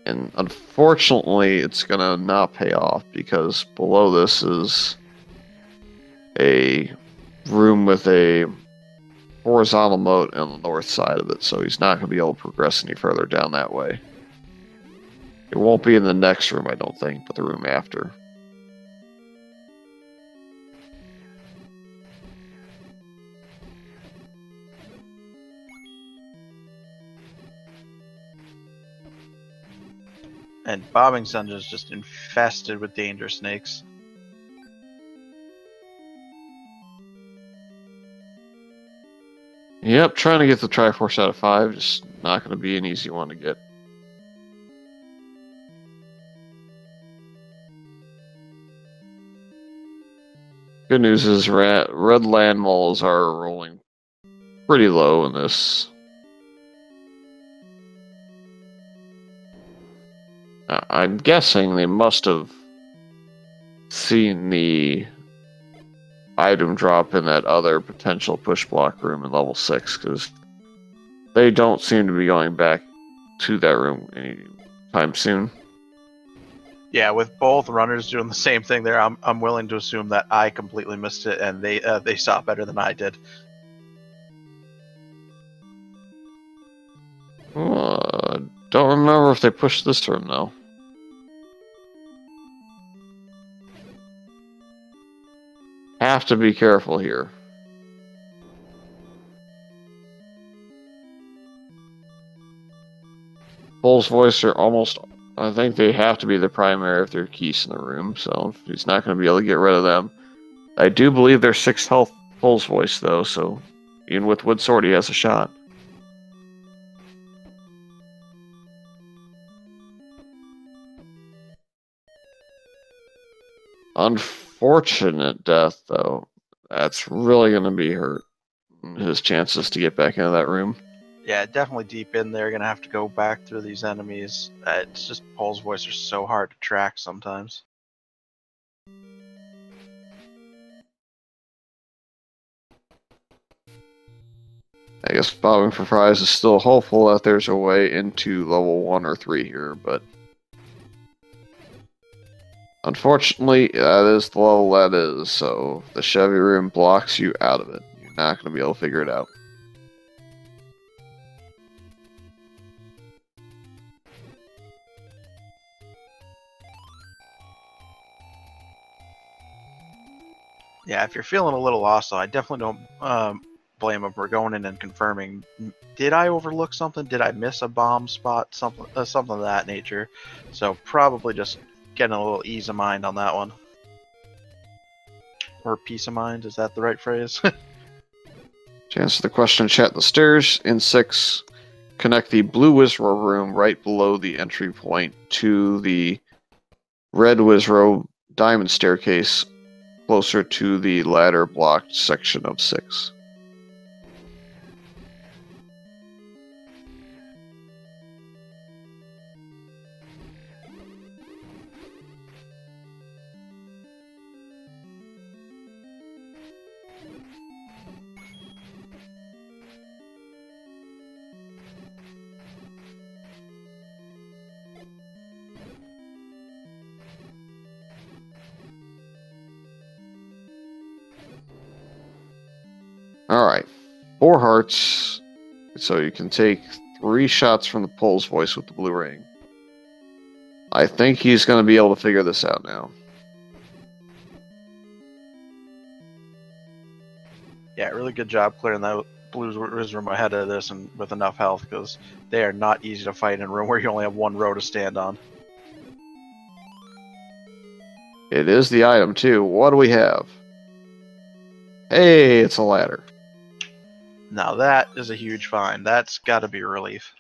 And unfortunately, it's going to not pay off because below this is a room with a horizontal moat on the north side of it, so he's not going to be able to progress any further down that way. It won't be in the next room, I don't think, but the room after. And Bobbing Center is just infested with danger snakes. Yep, trying to get the Triforce out of 5, just not going to be an easy one to get. Good news is red land moles are rolling pretty low in this. I'm guessing they must have seen the item drop in that other potential push block room in level 6, because they don't seem to be going back to that room anytime soon. Yeah, with both runners doing the same thing there, I'm willing to assume that I completely missed it and they saw it better than I did. Don't remember if they pushed this room though. Have to be careful here. Bull's voice are almost. I think they have to be the primary if they're keys in the room, so he's not going to be able to get rid of them. I do believe they're 6 health Bull's voice though, so even with Wood Sword he has a shot. Unfortunate death though. That's really going to be hurt his chances to get back into that room. Yeah, definitely deep in there. Gonna have to go back through these enemies. It's just Paul's voice are so hard to track sometimes. I guess Bobbing4Fries is still hopeful that there's a way into level 1 or 3 here, but unfortunately, that is the level that is, so the Chevy room blocks you out of it. You're not going to be able to figure it out. Yeah, if you're feeling a little lost, though, I definitely don't blame him for going in and confirming. Did I overlook something? Did I miss a bomb spot? Something of that nature. So probably just getting a little ease of mind on that one. Or peace of mind, is that the right phrase? To answer the question, chat the stairs. In 6, connect the blue Wizrow room right below the entry point to the red Wizrow diamond staircase closer to the ladder blocked section of 6. Alright, 4 hearts, so you can take 3 shots from the Pole's voice with the blue ring. I think he's going to be able to figure this out now. Yeah, really good job clearing that blue room ahead of this and with enough health, because they are not easy to fight in a room where you only have one row to stand on. It is the item too. What do we have? Hey, it's a ladder. Now that is a huge find. That's got to be a relief.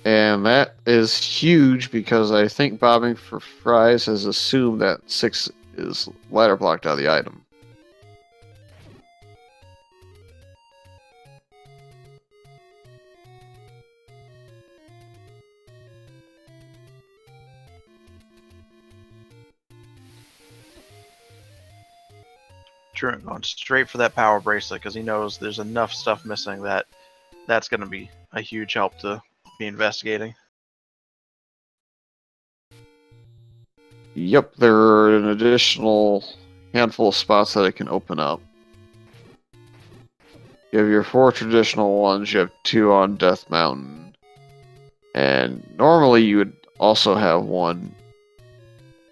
And that is huge because I think Bobbing4Fries has assumed that 6 is ladder blocked out of the item. Truant going straight for that power bracelet because he knows there's enough stuff missing that that's going to be a huge help to be investigating. Yep, there are an additional handful of spots that it can open up. You have your 4 traditional ones, you have 2 on Death Mountain. And normally you would also have one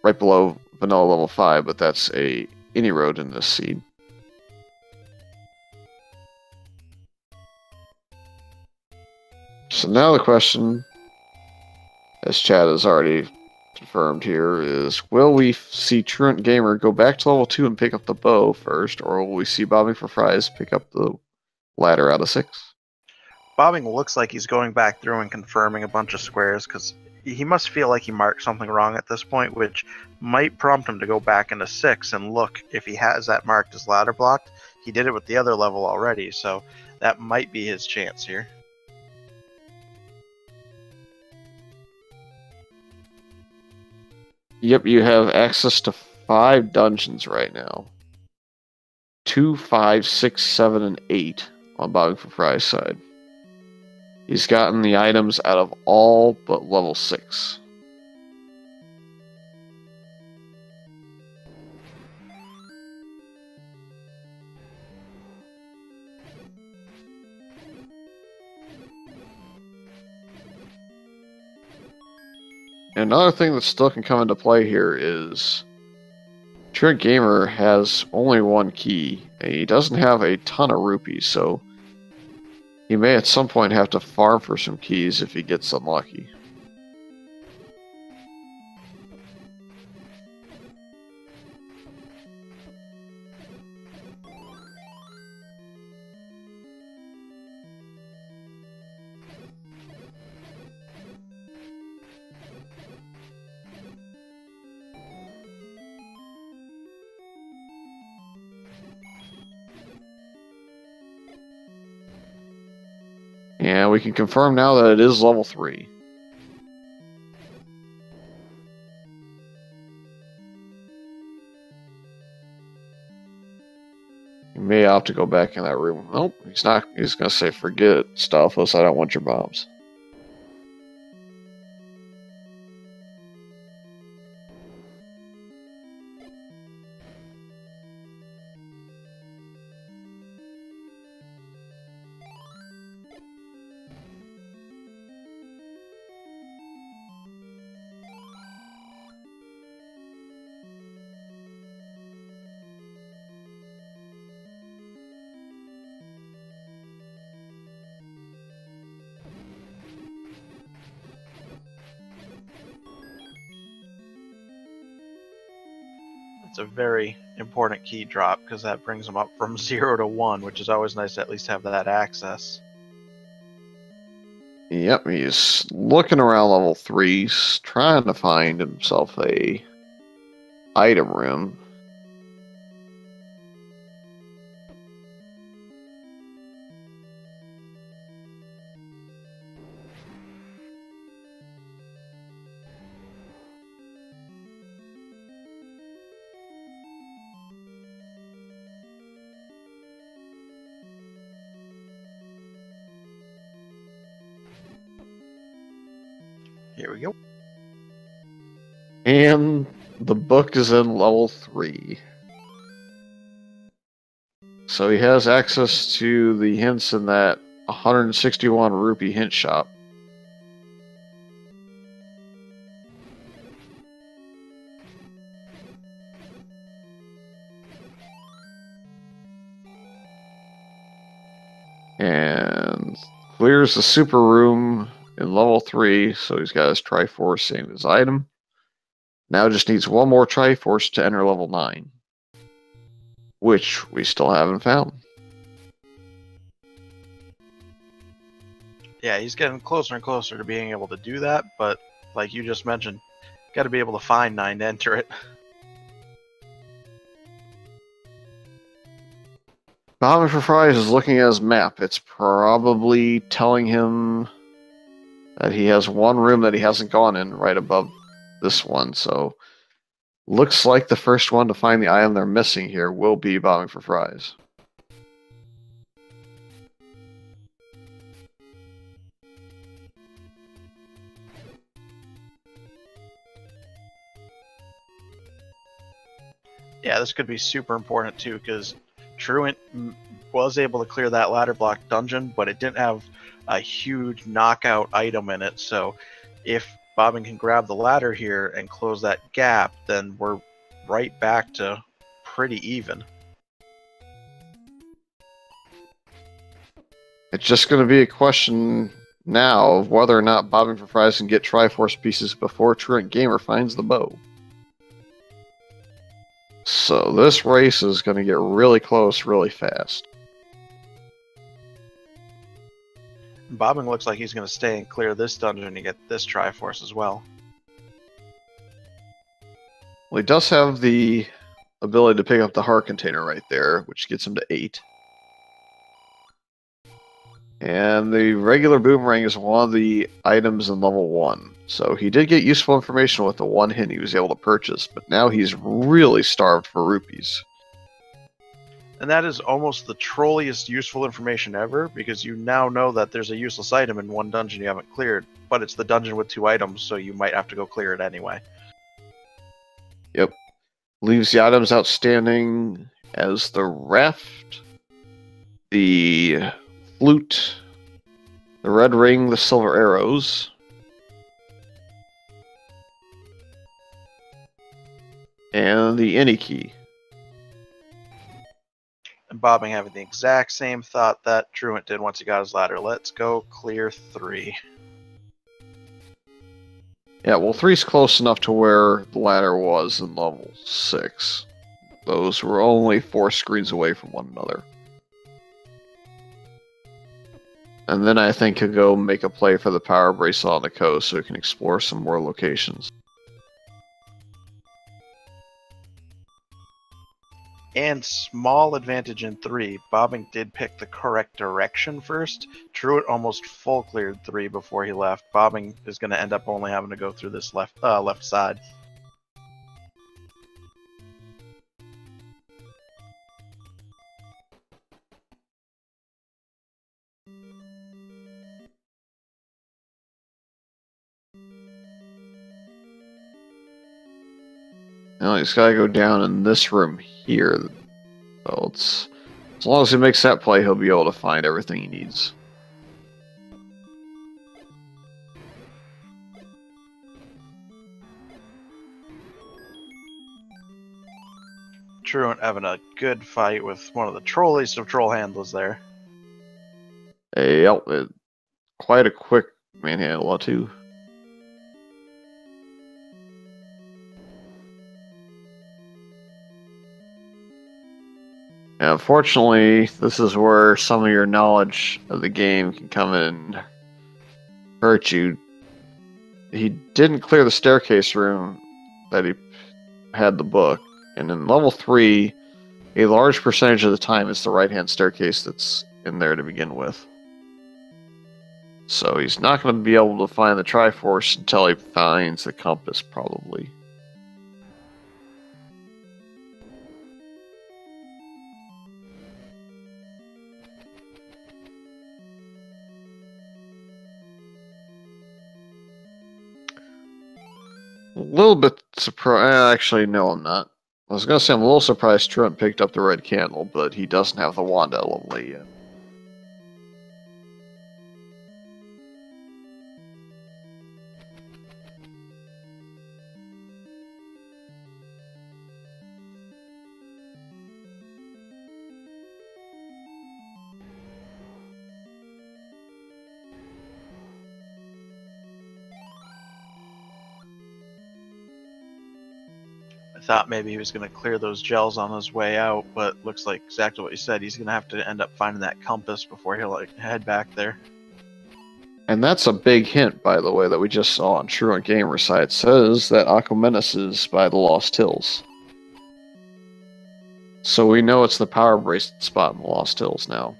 right below Vanilla level 5, but that's any road in this seed. So now the question, as Chad has already confirmed here, is will we see TruantGamer go back to level 2 and pick up the bow first, or will we see Bobbing4Fries pick up the ladder out of 6? Bobbing looks like he's going back through and confirming a bunch of squares because he must feel like he marked something wrong at this point, which might prompt him to go back into 6 and look if he has that marked as ladder blocked. He did it with the other level already, so that might be his chance here. Yep, you have access to 5 dungeons right now. 2, 5, 6, 7, and 8 on Bobbing4Fries' side. He's gotten the items out of all but level 6. Another thing that still can come into play here is TruantGamer has only one key, and he doesn't have a ton of rupees, so he may at some point have to farm for some keys if he gets unlucky. And we can confirm now that it is level 3. You may have to go back in that room. Nope, he's not. He's going to say, forget it, Stalfos, I don't want your bombs. It's a very important key drop because that brings him up from 0 to 1, which is always nice to at least have that access. Yep, he's looking around level 3, trying to find himself a item room. Here we go. And the book is in level 3. So he has access to the hints in that 161 rupee hint shop. And clears the super room in level 3, so he's got his Triforce and his item. Now just needs one more Triforce to enter level 9, which we still haven't found. Yeah, he's getting closer and closer to being able to do that, but like you just mentioned, got to be able to find 9 to enter it. Bobbing4Fries is looking at his map. It's probably telling him that he has one room that he hasn't gone in right above this one, so looks like the first one to find the item they're missing here will be Bobbing4Fries. Yeah, this could be super important too, because Truant was able to clear that ladder block dungeon, but it didn't have a huge knockout item in it, so if Bobbing can grab the ladder here and close that gap, then we're right back to pretty even. It's just going to be a question now of whether or not Bobbing4Fries can get Triforce pieces before TruantGamer finds the bow. So this race is going to get really close really fast. Bobbing looks like he's going to stay and clear this dungeon to get this Triforce as well. Well, he does have the ability to pick up the heart container right there, which gets him to 8. And the regular boomerang is one of the items in level 1. So he did get useful information with the one hint he was able to purchase, but now he's really starved for rupees. And that is almost the trolliest useful information ever, because you now know that there's a useless item in one dungeon you haven't cleared, but it's the dungeon with 2 items, so you might have to go clear it anyway. Yep. Leaves the items outstanding as the raft, the flute, the red ring, the silver arrows. And the any key. And Bobbing having the exact same thought that Truant did once he got his ladder. Let's go clear 3. Yeah, well, 3's close enough to where the ladder was in level 6. Those were only 4 screens away from one another. And then I think he'll go make a play for the power bracelet on the coast so he can explore some more locations. And small advantage in 3. Bobbing did pick the correct direction first. Truant almost full cleared 3 before he left. Bobbing is going to end up only having to go through this left side. Now he's got to go down in this room here. So it's, as long as he makes that play, he'll be able to find everything he needs. Truant having a good fight with one of the trolliest of troll handlers there. Yep, quite a quick manhandle too. And unfortunately, this is where some of your knowledge of the game can come in and hurt you. He didn't clear the staircase room that he had the book, and in level 3, a large percentage of the time it's the right-hand staircase that's in there to begin with. So he's not going to be able to find the Triforce until he finds the compass, probably. A little bit surprised. Actually, no, I'm not. I was going to say I'm a little surprised Trent picked up the red candle, but he doesn't have the wand at level 8 yet. I thought maybe he was going to clear those gels on his way out, but looks like exactly what you said. He's going to have to end up finding that compass before he'll head back there. And that's a big hint, by the way, that we just saw on TruantGamer site. It says that Aquamenus is by the Lost Hills. So we know it's the power bracelet spot in the Lost Hills now.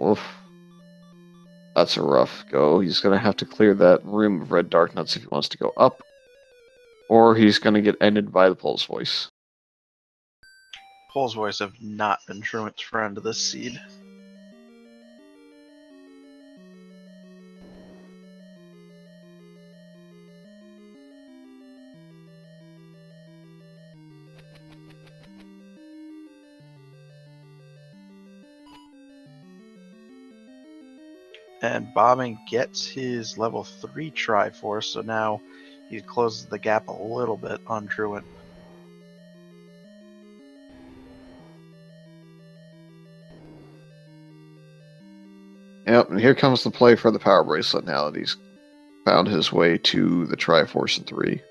Oof. That's a rough go. He's going to have to clear that room of red dark nuts if he wants to go up. Or he's going to get ended by the Pulse Voice. Pulse Voice have not been Truant's friend this seed. And Bobbing gets his level 3 Triforce, so now he closes the gap a little bit on Truant. Yep, and here comes the play for the power bracelet now that he's found his way to the Triforce in 3.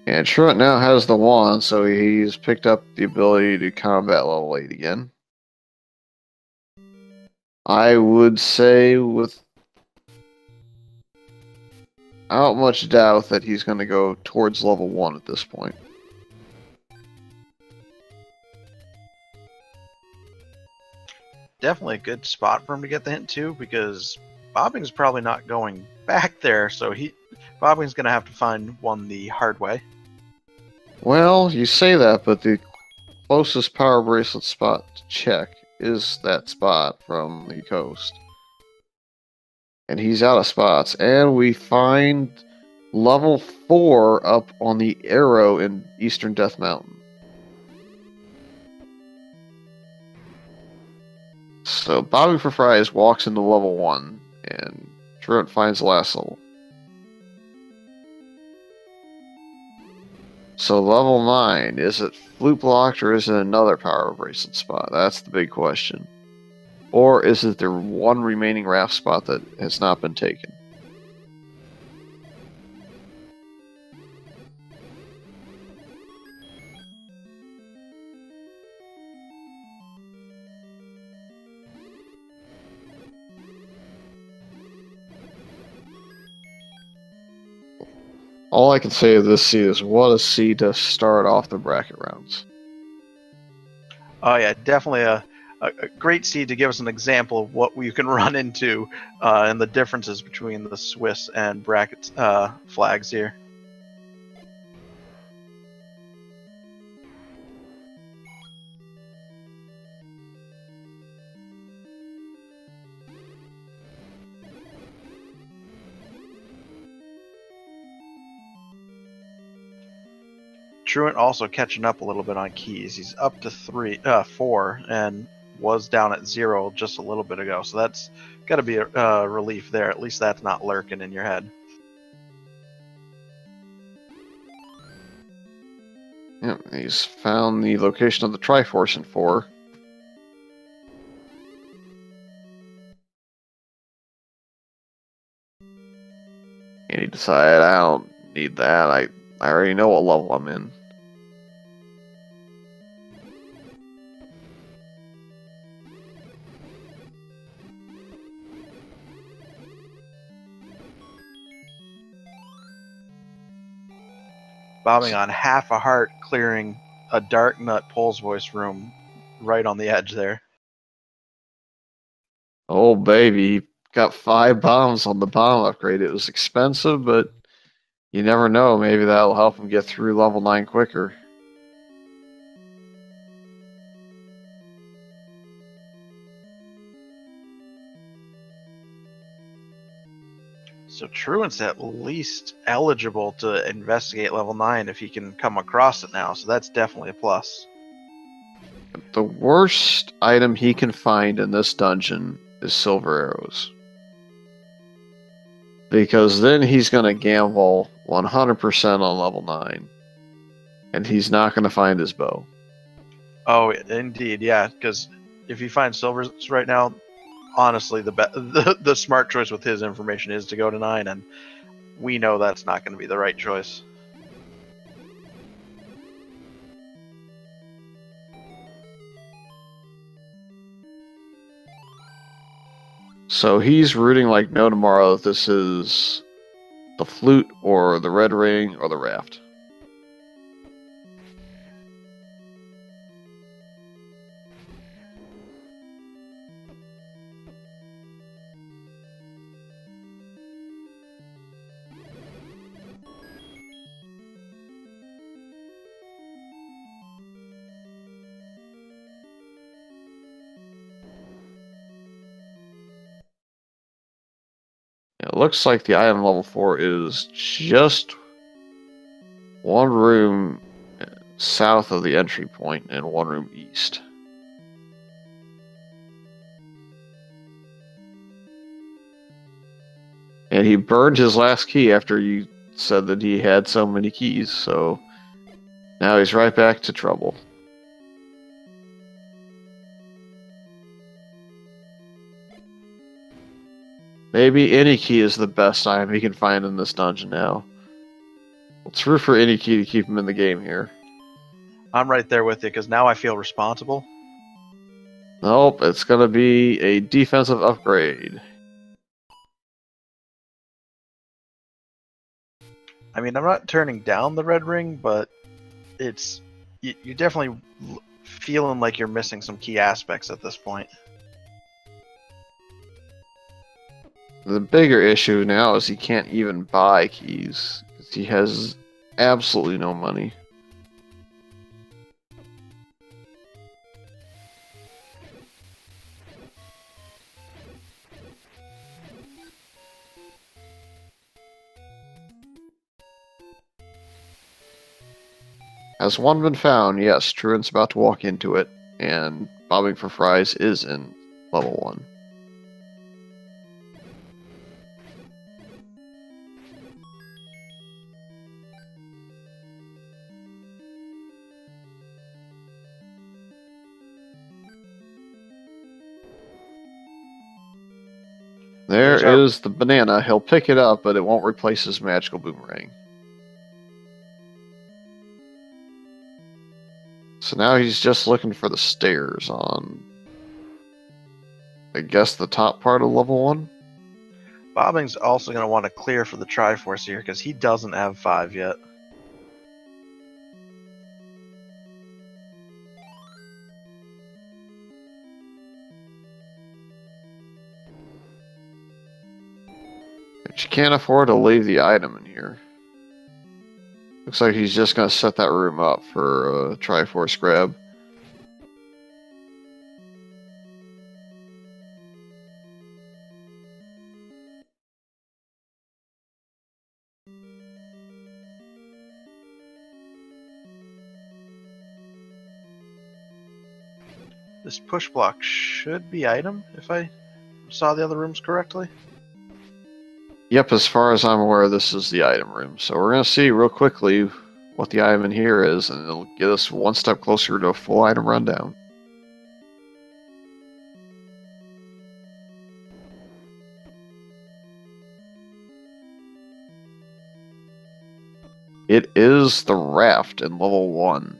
And Truant now has the wand, so he's picked up the ability to combat level 8 again. I would say not much doubt that he's going to go towards level 1 at this point. Definitely a good spot for him to get the hint too, because Bobbing's probably not going back there, so Bobbing's going to have to find one the hard way. Well, you say that, but the closest power bracelet spot to check is that spot from the coast. And he's out of spots. And we find level 4 up on the arrow in Eastern Death Mountain. So Bobbing4Fries walks into level 1, and Truant finds the last level. So level 9, is it flute blocked or is it another power bracelet spot? That's the big question. Or is it the one remaining raft spot that has not been taken? All I can say of this seed is what a seed to start off the bracket rounds. Oh yeah, definitely a great seed to give us an example of what we can run into and the differences between the Swiss and bracket flags here. Truant also catching up a little bit on keys. He's up to 4, and was down at 0 just a little bit ago. So that's got to be a relief there. At least that's not lurking in your head. Yep, he's found the location of the Triforce in 4. And he decided, I don't need that. I already know what level I'm in. Bobbing on half a heart, clearing a Dark Nut Pole's Voice room right on the edge there. Oh, baby. He got 5 bombs on the bomb upgrade. It was expensive, but you never know. Maybe that'll help him get through level 9 quicker. So Truant's at least eligible to investigate level 9 if he can come across it now. So that's definitely a plus. The worst item he can find in this dungeon is silver arrows. Because then he's going to gamble 100% on level 9. And he's not going to find his bow. Oh, indeed, yeah. Because if he finds silvers right now, honestly, the smart choice with his information is to go to 9, and we know that's not going to be the right choice. So he's rooting like no tomorrow that this is the flute or the red ring or the raft. It looks like the item level 4 is just one room south of the entry point and one room east. And he burned his last key after you said that he had so many keys, so now he's right back to trouble. Maybe any key is the best item he can find in this dungeon now. Let's root for any key to keep him in the game here. I'm right there with you, because now I feel responsible. Nope, it's going to be a defensive upgrade. I mean, I'm not turning down the red ring, but you're definitely feeling like you're missing some key aspects at this point. The bigger issue now is he can't even buy keys, because he has absolutely no money. Has one been found? Yes, Truant's about to walk into it, and Bobbing4Fries is in level 1. There is the banana. He'll pick it up, but it won't replace his magical boomerang. So now he's just looking for the stairs on, I guess, the top part of level 1? Bobbing's also going to want to clear for the Triforce here, because he doesn't have 5 yet. But you can't afford to leave the item in here. Looks like he's just going to set that room up for a Triforce grab. This push block should be item, if I saw the other rooms correctly. Yep, as far as I'm aware, this is the item room. So we're going to see real quickly what the item in here is, and it'll get us one step closer to a full item rundown. It is the raft in level 1.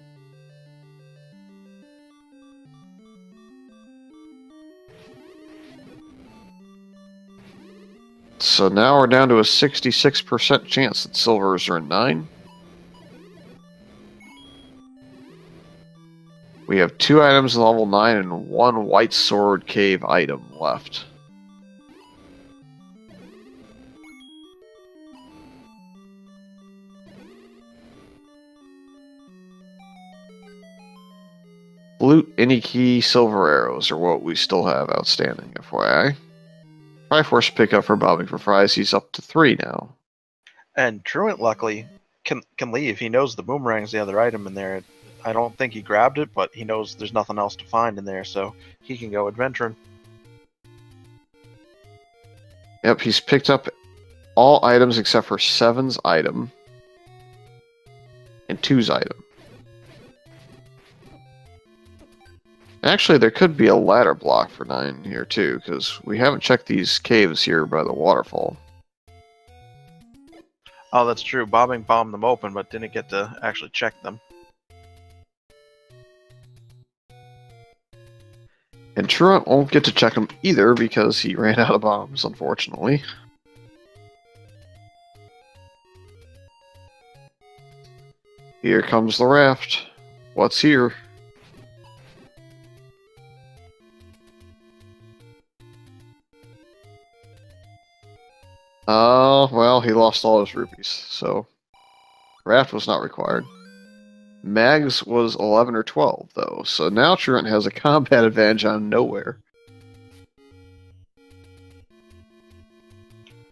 So now we're down to a 66% chance that silvers are in 9. We have 2 items in level 9 and 1 white sword cave item left. Loot any key silver arrows are what we still have outstanding, FYI. Triforce pickup for Bobbing4Fries. He's up to 3 now. And Truant, luckily, can leave. He knows the boomerang's the other item in there. I don't think he grabbed it, but he knows there's nothing else to find in there, so he can go adventuring. Yep, he's picked up all items except for 7's item and 2's item. Actually, there could be a ladder block for 9 here too, because we haven't checked these caves here by the waterfall. Oh, that's true. Bobbing bombed them open, but didn't get to actually check them. And Truant won't get to check them either because he ran out of bombs, unfortunately. Here comes the raft. What's here? Well, he lost all his rupees, so raft was not required. Mags was 11 or 12, though, so now Truant has a combat advantage on nowhere.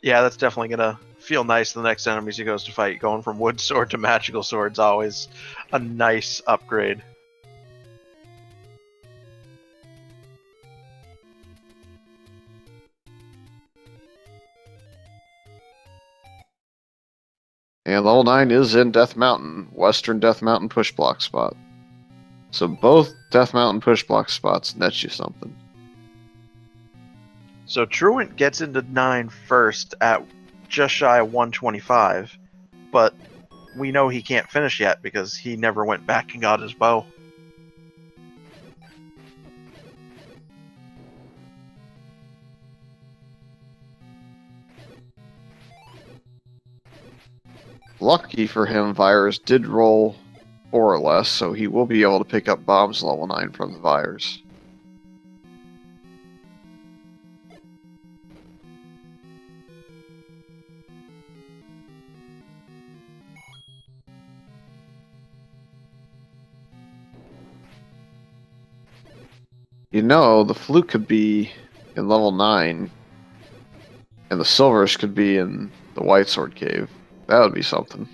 Yeah, that's definitely gonna feel nice the next enemies he goes to fight. Going from wood sword to magical sword's always a nice upgrade. And level 9 is in Death Mountain, Western Death Mountain push block spot. So both Death Mountain push block spots net you something. So Truant gets into 9 first at just shy of 125, but we know he can't finish yet because he never went back and got his bow. Lucky for him, Virus did roll 4 or less, so he will be able to pick up bombs level 9 from the Virus. You know, the Flute could be in level 9, and the Silvers could be in the White Sword Cave. That would be something.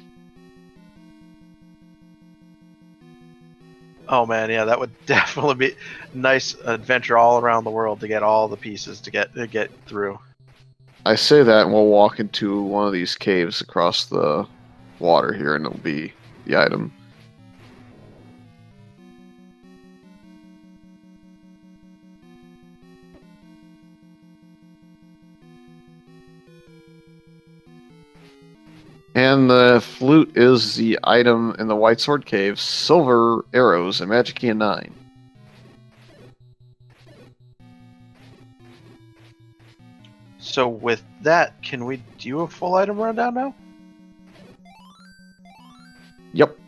Oh man, yeah, that would definitely be nice adventure all around the world to get all the pieces to get through. I say that, and we'll walk into one of these caves across the water here, and it'll be the item. And the flute is the item in the White Sword Cave. Silver arrows, a magic key, and 9. So with that, can we do a full item rundown now? Yep.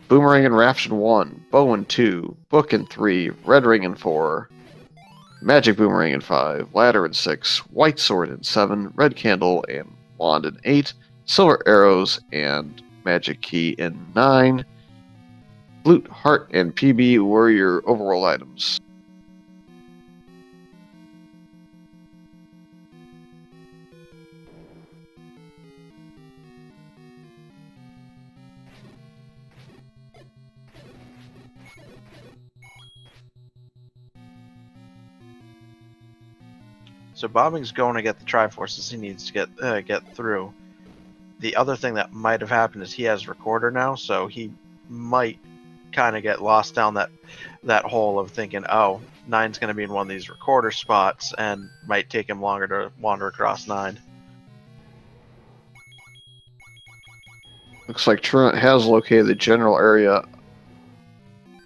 Boomerang and Raft in 1, Bow in 2, Book in 3, Red Ring in 4, Magic Boomerang in 5, Ladder in 6, White Sword in 7, Red Candle and Wand in 8, Silver Arrows and Magic Key in 9. Flute, Heart, and PB were your overall items. So Bobbing's going to get the Triforces he needs to get through. The other thing that might have happened is he has Recorder now, so he might kind of get lost down that hole of thinking, oh, 9's going to be in one of these Recorder spots, and might take him longer to wander across 9. Looks like Truant has located the general area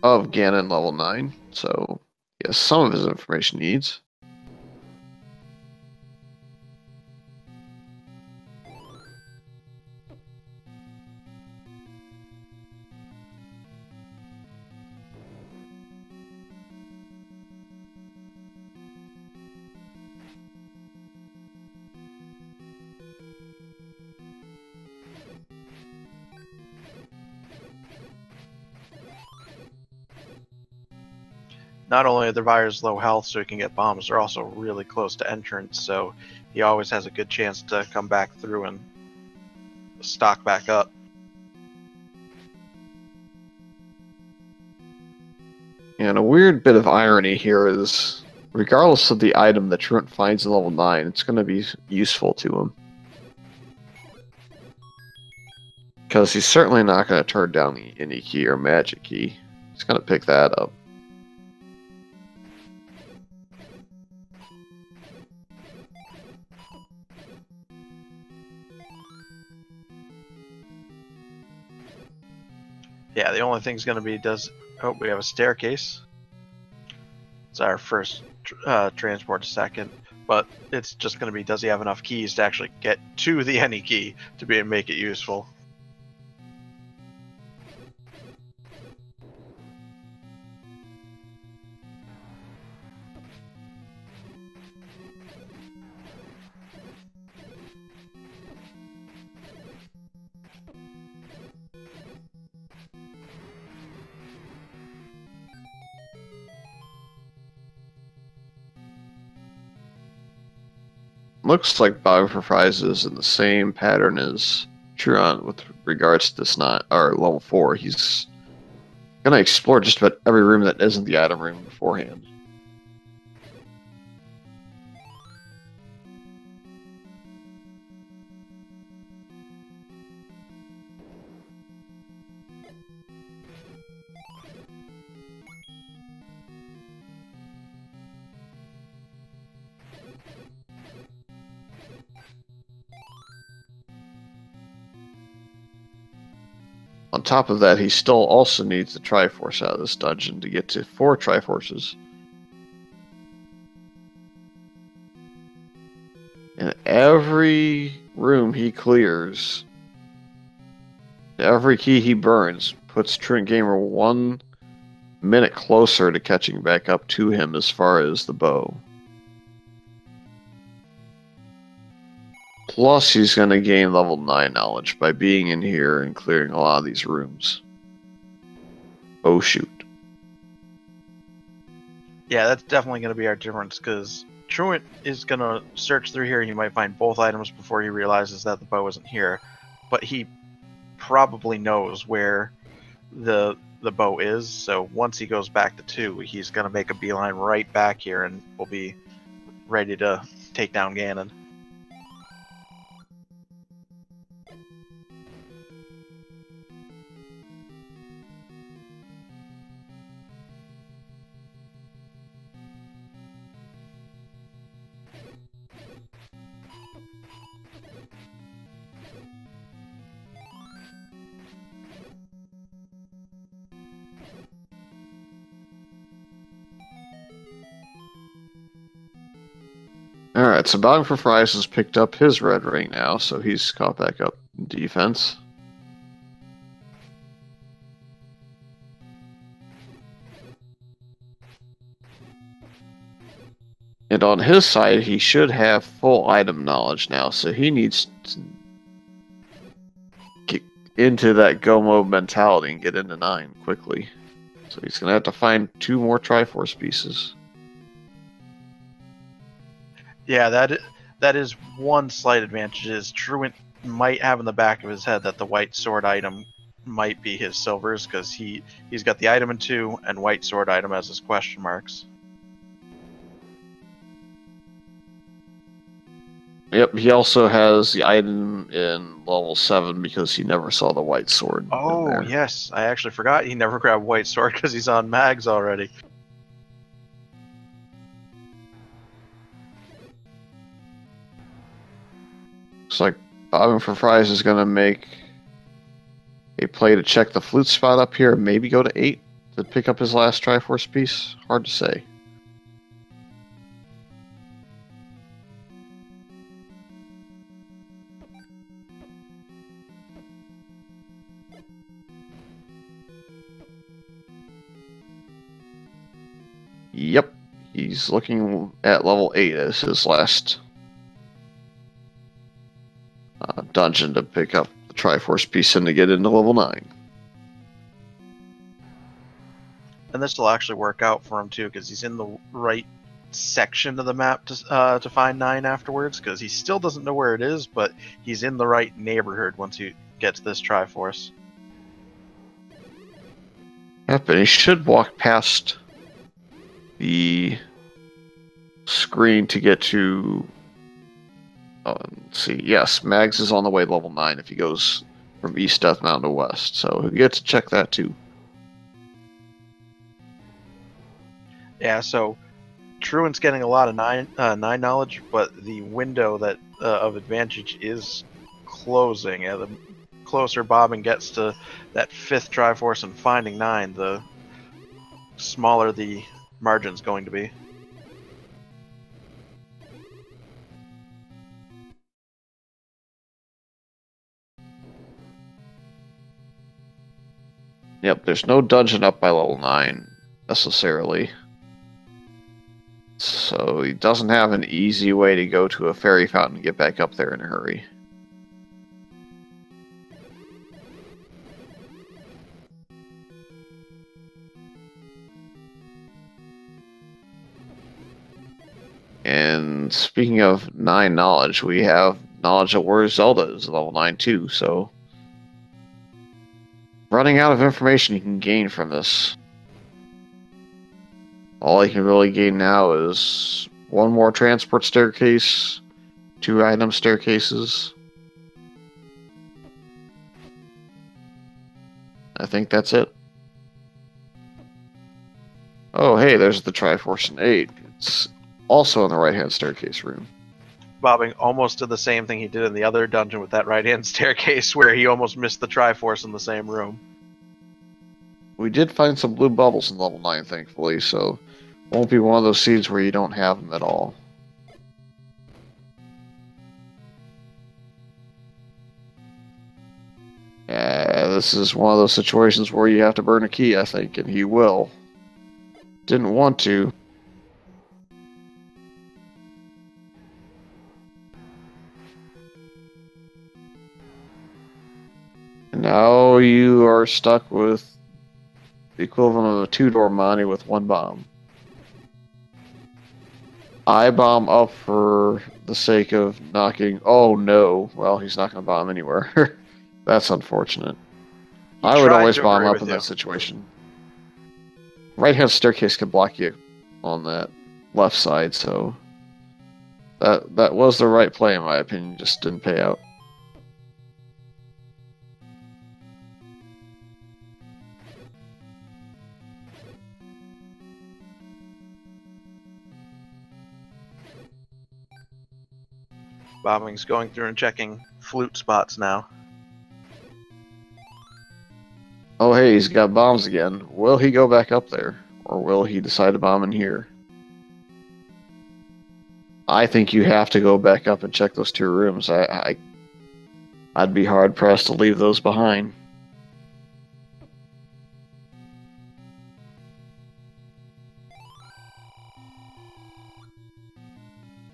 of Ganon level 9, so he has some of his information needs. Not only are the buyers low health so he can get bombs, they're also really close to entrance, so he always has a good chance to come back through and stock back up. And a weird bit of irony here is, regardless of the item that Truant finds in level 9, it's going to be useful to him. Because he's certainly not going to turn down the Any Key or Magic Key. He's going to pick that up. Yeah, the only thing's going to be we have a staircase. It's our first transport to second, but it's just going to be, does he have enough keys to actually get to the Any Key to make it useful? Looks like Bobbing4Fries is in the same pattern as Truant with regards to this level 4. He's going to explore just about every room that isn't the item room beforehand. On top of that, he still also needs the Triforce out of this dungeon to get to 4 Triforces. And every room he clears Every key he burns puts TruantGamer 1 minute closer to catching back up to him as far as the bow. Plus, he's going to gain level 9 knowledge by being in here and clearing a lot of these rooms. Oh, shoot. Yeah, that's definitely going to be our difference, because Truant is going to search through here and he might find both items before he realizes that the bow isn't here. But he probably knows where the bow is, so once he goes back to 2, he's going to make a beeline right back here and will be ready to take down Ganon. Alright, so Bobbing4Fries has picked up his red ring now, so he's caught back up in defense. And on his side, he should have full item knowledge now, so he needs to get into that go mode mentality and get into 9 quickly. So he's going to have to find 2 more Triforce pieces. Yeah, that is one slight advantage, is Truant might have in the back of his head that the white sword item might be his silvers, because he's got the item in 2 and white sword item as his question marks. Yep, he also has the item in level 7 because he never saw the white sword. Oh, yes, I actually forgot he never grabbed white sword because he's on mags already. Looks like Bobbing4Fries is going to make a play to check the flute spot up here, maybe go to 8 to pick up his last Triforce piece. Hard to say. Yep, he's looking at level 8 as his last dungeon to pick up the Triforce piece and to get into level 9. And this will actually work out for him too, because he's in the right section of the map to find 9 afterwards, because he still doesn't know where it is, but he's in the right neighborhood once he gets this Triforce. Yep, and he should walk past the screen to get to... let's see. Yes, Mags is on the way to level 9 if he goes from East Death Mountain to West, so he'll get to check that too. Yeah, so Truant's getting a lot of 9 knowledge, but the window that of advantage is closing. The closer Bobbing gets to that 5th Triforce and finding 9, the smaller the margin's going to be. Yep, there's no dungeon up by level 9 necessarily. So he doesn't have an easy way to go to a fairy fountain and get back up there in a hurry. And speaking of 9 knowledge, we have knowledge of where Zelda is level 9 too, so running out of information you can gain from this. All I can really gain now is 1 more transport staircase, 2 item staircases. I think that's it. Oh, hey, there's the Triforce in 8. It's also in the right-hand staircase room. Bobbing almost did the same thing he did in the other dungeon with that right-hand staircase, where he almost missed the Triforce in the same room. We did find some blue bubbles in level 9, thankfully, so it won't be one of those seeds where you don't have them at all. this is one of those situations where you have to burn a key, I think, and he will. Didn't want to. And now you are stuck with the equivalent of a 2-door Monty with 1 bomb. I bomb up for the sake of knocking... Oh no. Well, he's not going to bomb anywhere. That's unfortunate. I would always bomb up in that situation. Right-hand staircase can block you on that left side, so... That was the right play, in my opinion. Just didn't pay out. Bobbing's going through and checking flute spots now. Oh hey, he's got bombs again. Will he go back up there? Or will he decide to bomb in here? I think you have to go back up and check those 2 rooms. I'd be hard-pressed to leave those behind.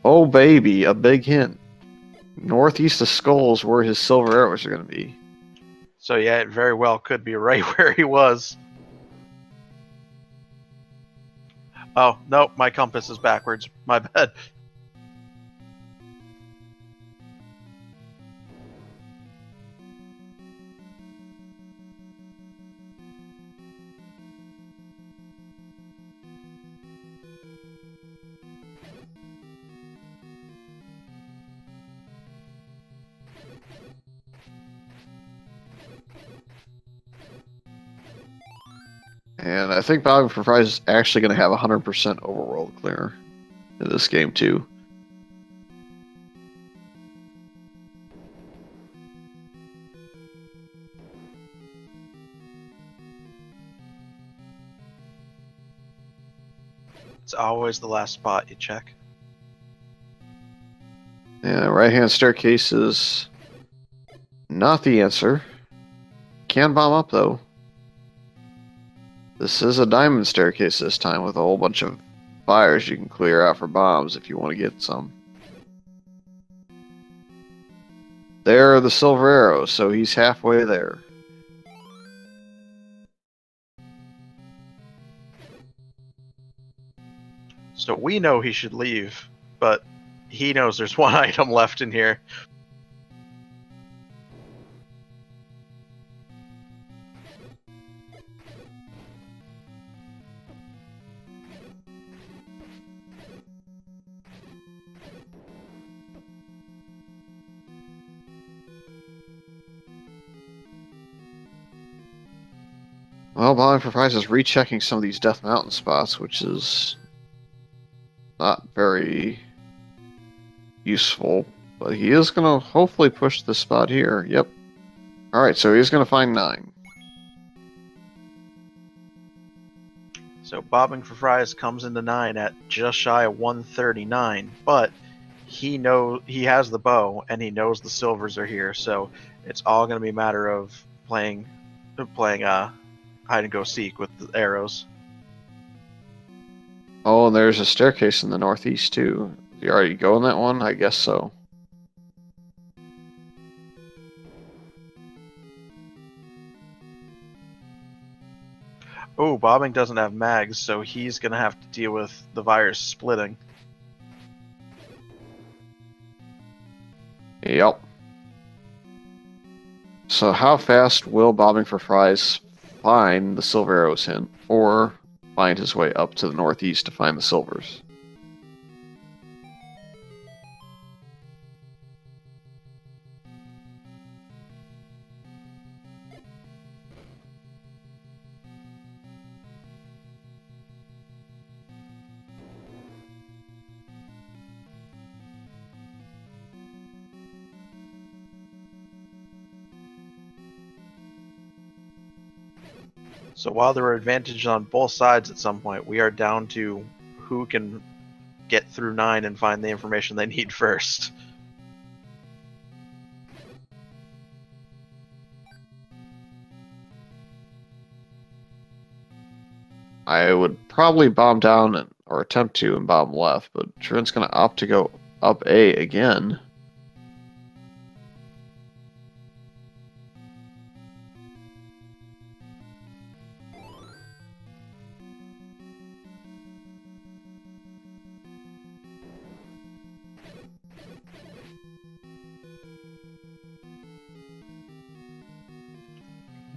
Oh baby, a big hint. Northeast of Skulls where his silver arrows are going to be. So yeah, it very well could be right where he was. Oh, no, my compass is backwards. My bad. And I think Bobbing4Fries is actually going to have 100% overworld clear in this game too. It's always the last spot you check. Yeah, right-hand staircase is not the answer. Can bomb up though. This is a diamond staircase this time with a whole bunch of fires you can clear out for bombs if you want to get some. There are the silver arrows, so he's halfway there. So we know he should leave, but he knows there's 1 item left in here. Well, Bobbing4Fries is rechecking some of these Death Mountain spots, which is not very useful, but he is going to hopefully push this spot here. Yep. Alright, so he's going to find 9. So Bobbing4Fries comes into 9 at just shy of 139, but he has the bow and he knows the silvers are here, so it's all going to be a matter of playing hide and go seek with the arrows. Oh, and there's a staircase in the northeast too. You already go in that one? I guess so. Oh, Bobbing doesn't have mags, so he's going to have to deal with the virus splitting. Yep. So how fast will Bobbing4Fries find the silver arrows hint, or find his way up to the northeast to find the silvers? So while there are advantages on both sides at some point, we are down to who can get through 9 and find the information they need first. I would probably bomb down or attempt to and bomb left, but Truant's going to opt to go up A again.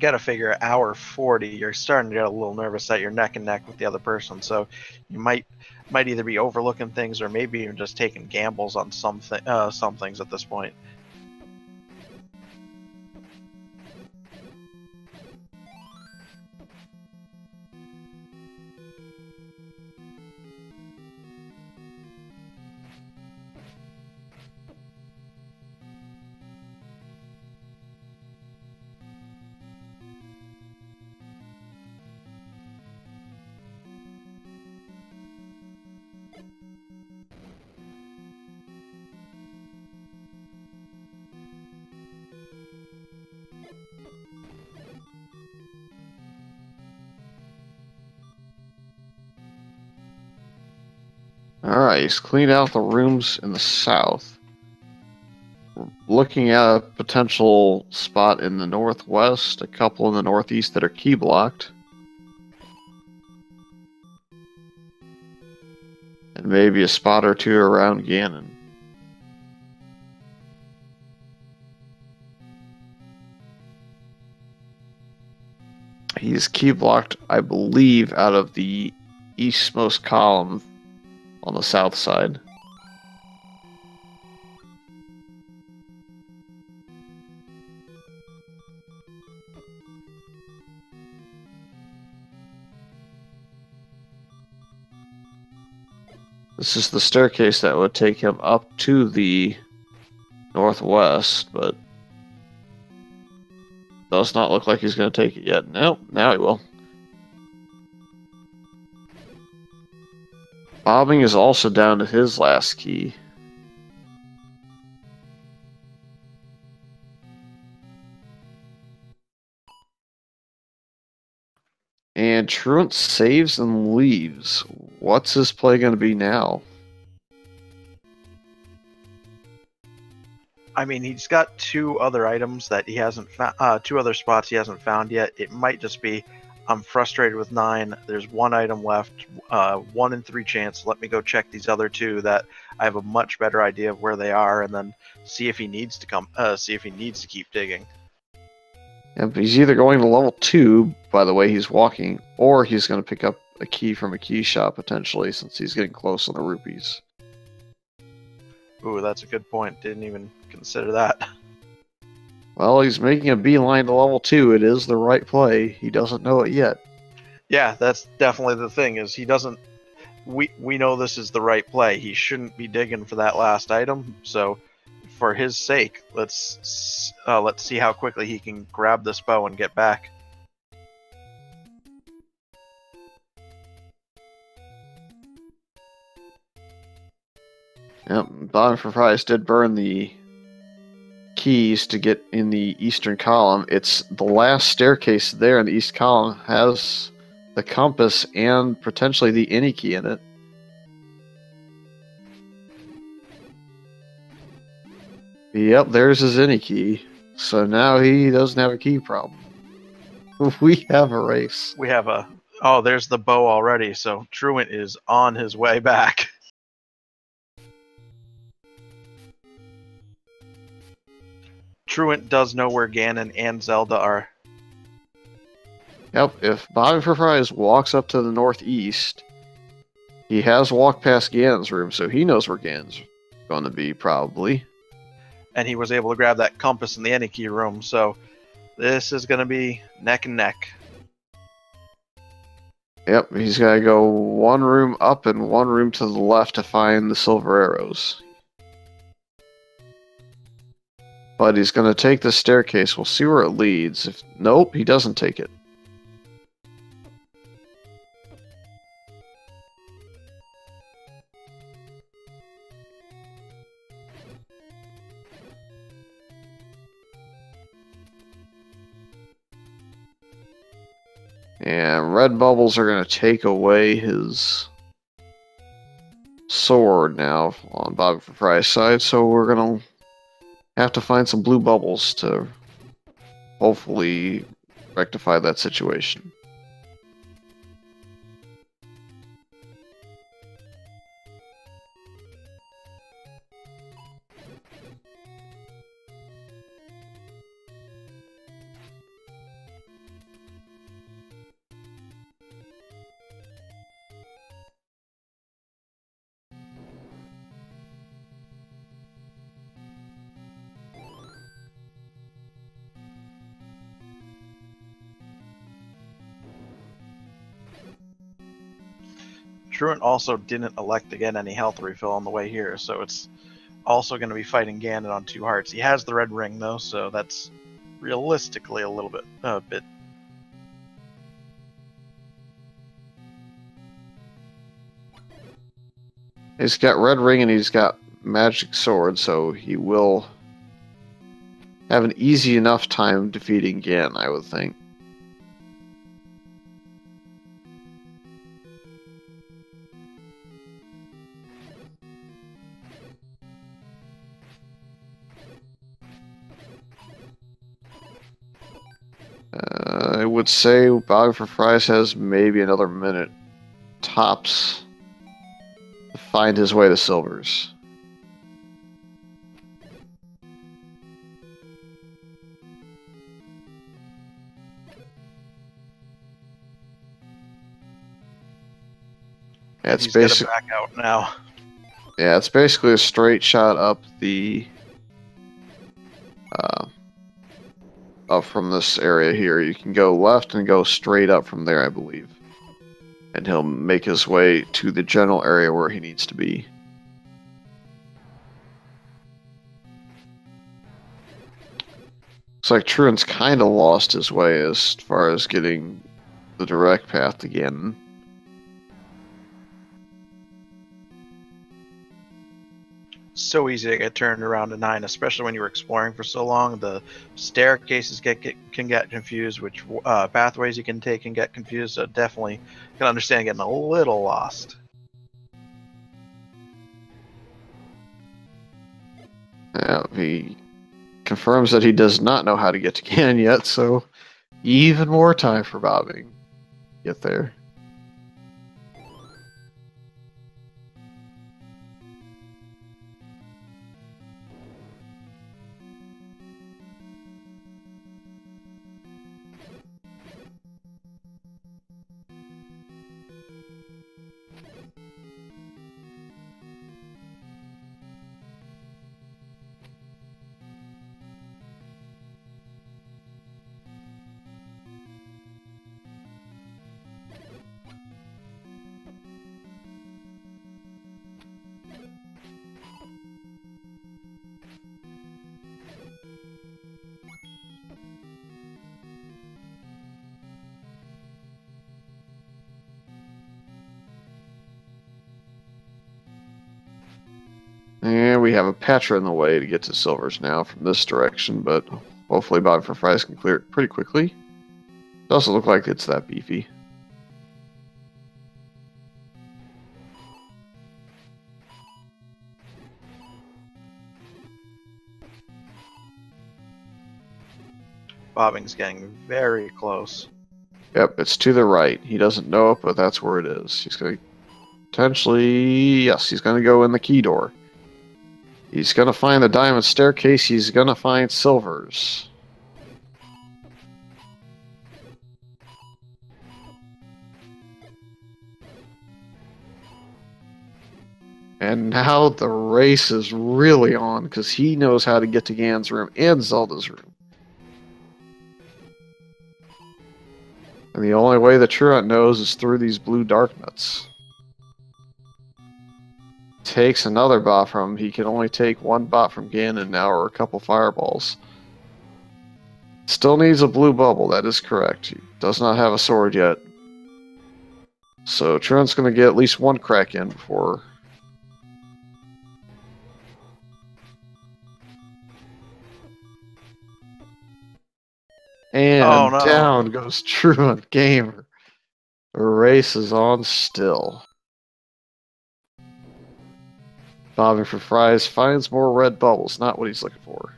Got to figure hour 40, you're starting to get a little nervous that you're neck and neck with the other person, so you might either be overlooking things or maybe even just taking gambles on some things at this point. Alright, he's cleaned out the rooms in the south. We're looking at a potential spot in the northwest, a couple in the northeast that are key blocked. And maybe a spot or two around Ganon. He's key blocked, I believe, out of the eastmost column on the south side. This is the staircase that would take him up to the northwest, but does not look like he's going to take it yet. Nope, now he will. Bobbing is also down to his last key. And Truant saves and leaves. What's his play going to be now? I mean, he's got two other items that he hasn't found, two other spots he hasn't found yet. It might just be, I'm frustrated with 9. There's one item left, 1 in 3 chance. Let me go check these other 2 that I have a much better idea of where they are, and then see if he needs to keep digging. Yep, he's either going to level 2 by the way he's walking, or he's going to pick up a key from a key shop potentially, since he's getting close on the rupees. Ooh, that's a good point. Didn't even consider that. Well, he's making a beeline to level 2. It is the right play. He doesn't know it yet. Yeah, that's definitely the thing, is he doesn't... We know this is the right play. He shouldn't be digging for that last item, so for his sake, let's see how quickly he can grab this bow and get back. Yep, Bobbing4Fries did burn the keys to get in the eastern column. It's the last staircase there in the east column has the compass and potentially the any key in it. Yep, there's his any key. So now he doesn't have a key problem. We have a race. We have a... Oh, there's the bow already, so Truant is on his way back. Truant does know where Ganon and Zelda are. Yep, if Bobbing4Fries walks up to the northeast, he has walked past Ganon's room, so he knows where Ganon's going to be, probably. And he was able to grab that compass in the Eniki room, so this is going to be neck and neck. Yep, he's got to go one room up and one room to the left to find the silver arrows. But he's going to take the staircase. We'll see where it leads. Nope, he doesn't take it. And red bubbles are going to take away his sword now on Bobbing4Fries' side, so we're going to have to find some blue bubbles to hopefully rectify that situation. Truant also didn't elect to get any health refill on the way here, so it's also going to be fighting Ganon on 2 hearts. He has the red ring though, so that's realistically a bit. He's got red ring and he's got magic sword, so he will have an easy enough time defeating Ganon, I would think. I would say Bobbing4Fries has maybe another minute tops to find his way to silvers. Yeah, it's basically back out now. Yeah, it's basically a straight shot up the up from this area here. You can go left and go straight up from there, I believe. And he'll make his way to the general area where he needs to be. Looks like Truant's kind of lost his way as far as getting the direct path again. So easy to get turned around to 9, especially when you were exploring for so long. The staircases can get confused, which pathways you can take can get confused, so definitely can understand getting a little lost. Yeah, he confirms that he does not know how to get to Ganon yet, so even more time for Bobbing to get there. And we have a Patra in the way to get to silvers now from this direction, but hopefully Bobbing4Fries can clear it pretty quickly. It doesn't look like it's that beefy. Bobbing's getting very close. Yep, it's to the right. He doesn't know it, but that's where it is. He's going to potentially... Yes, he's going to go in the key door. He's going to find the diamond staircase. He's going to find silvers. And now the race is really on, because he knows how to get to Ganon's room and Zelda's room. And the only way that Truant knows is through these blue dark nuts. Takes another bot from him. He can only take one bot from Ganon now, or a couple fireballs. Still needs a blue bubble, that is correct. He does not have a sword yet. So Truant's going to get at least one crack in before... And down goes TruantGamer. The race is on still. Bobbing4Fries finds more red bubbles, not what he's looking for.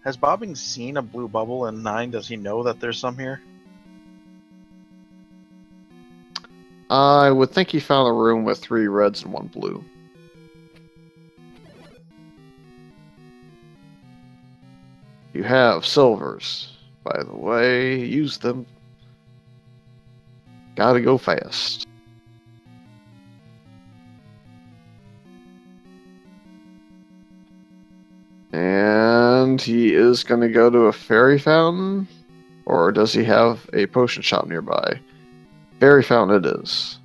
Has Bobbing seen a blue bubble in 9? Does he know that there's some here? I would think he found a room with 3 reds and 1 blue. You have silvers. By the way, use them. Gotta go fast. And he is going to go to a fairy fountain? Or does he have a potion shop nearby? Fairy fountain it is.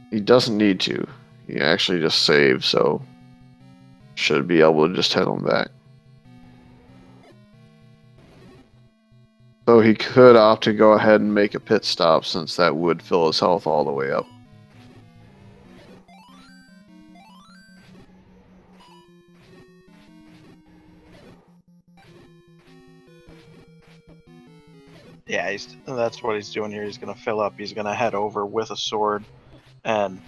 He doesn't need to. He actually just saved, so should be able to just head on back. So he could opt to go ahead and make a pit stop, since that would fill his health all the way up. Yeah, that's what he's doing here. He's going to fill up. He's going to head over with a sword, and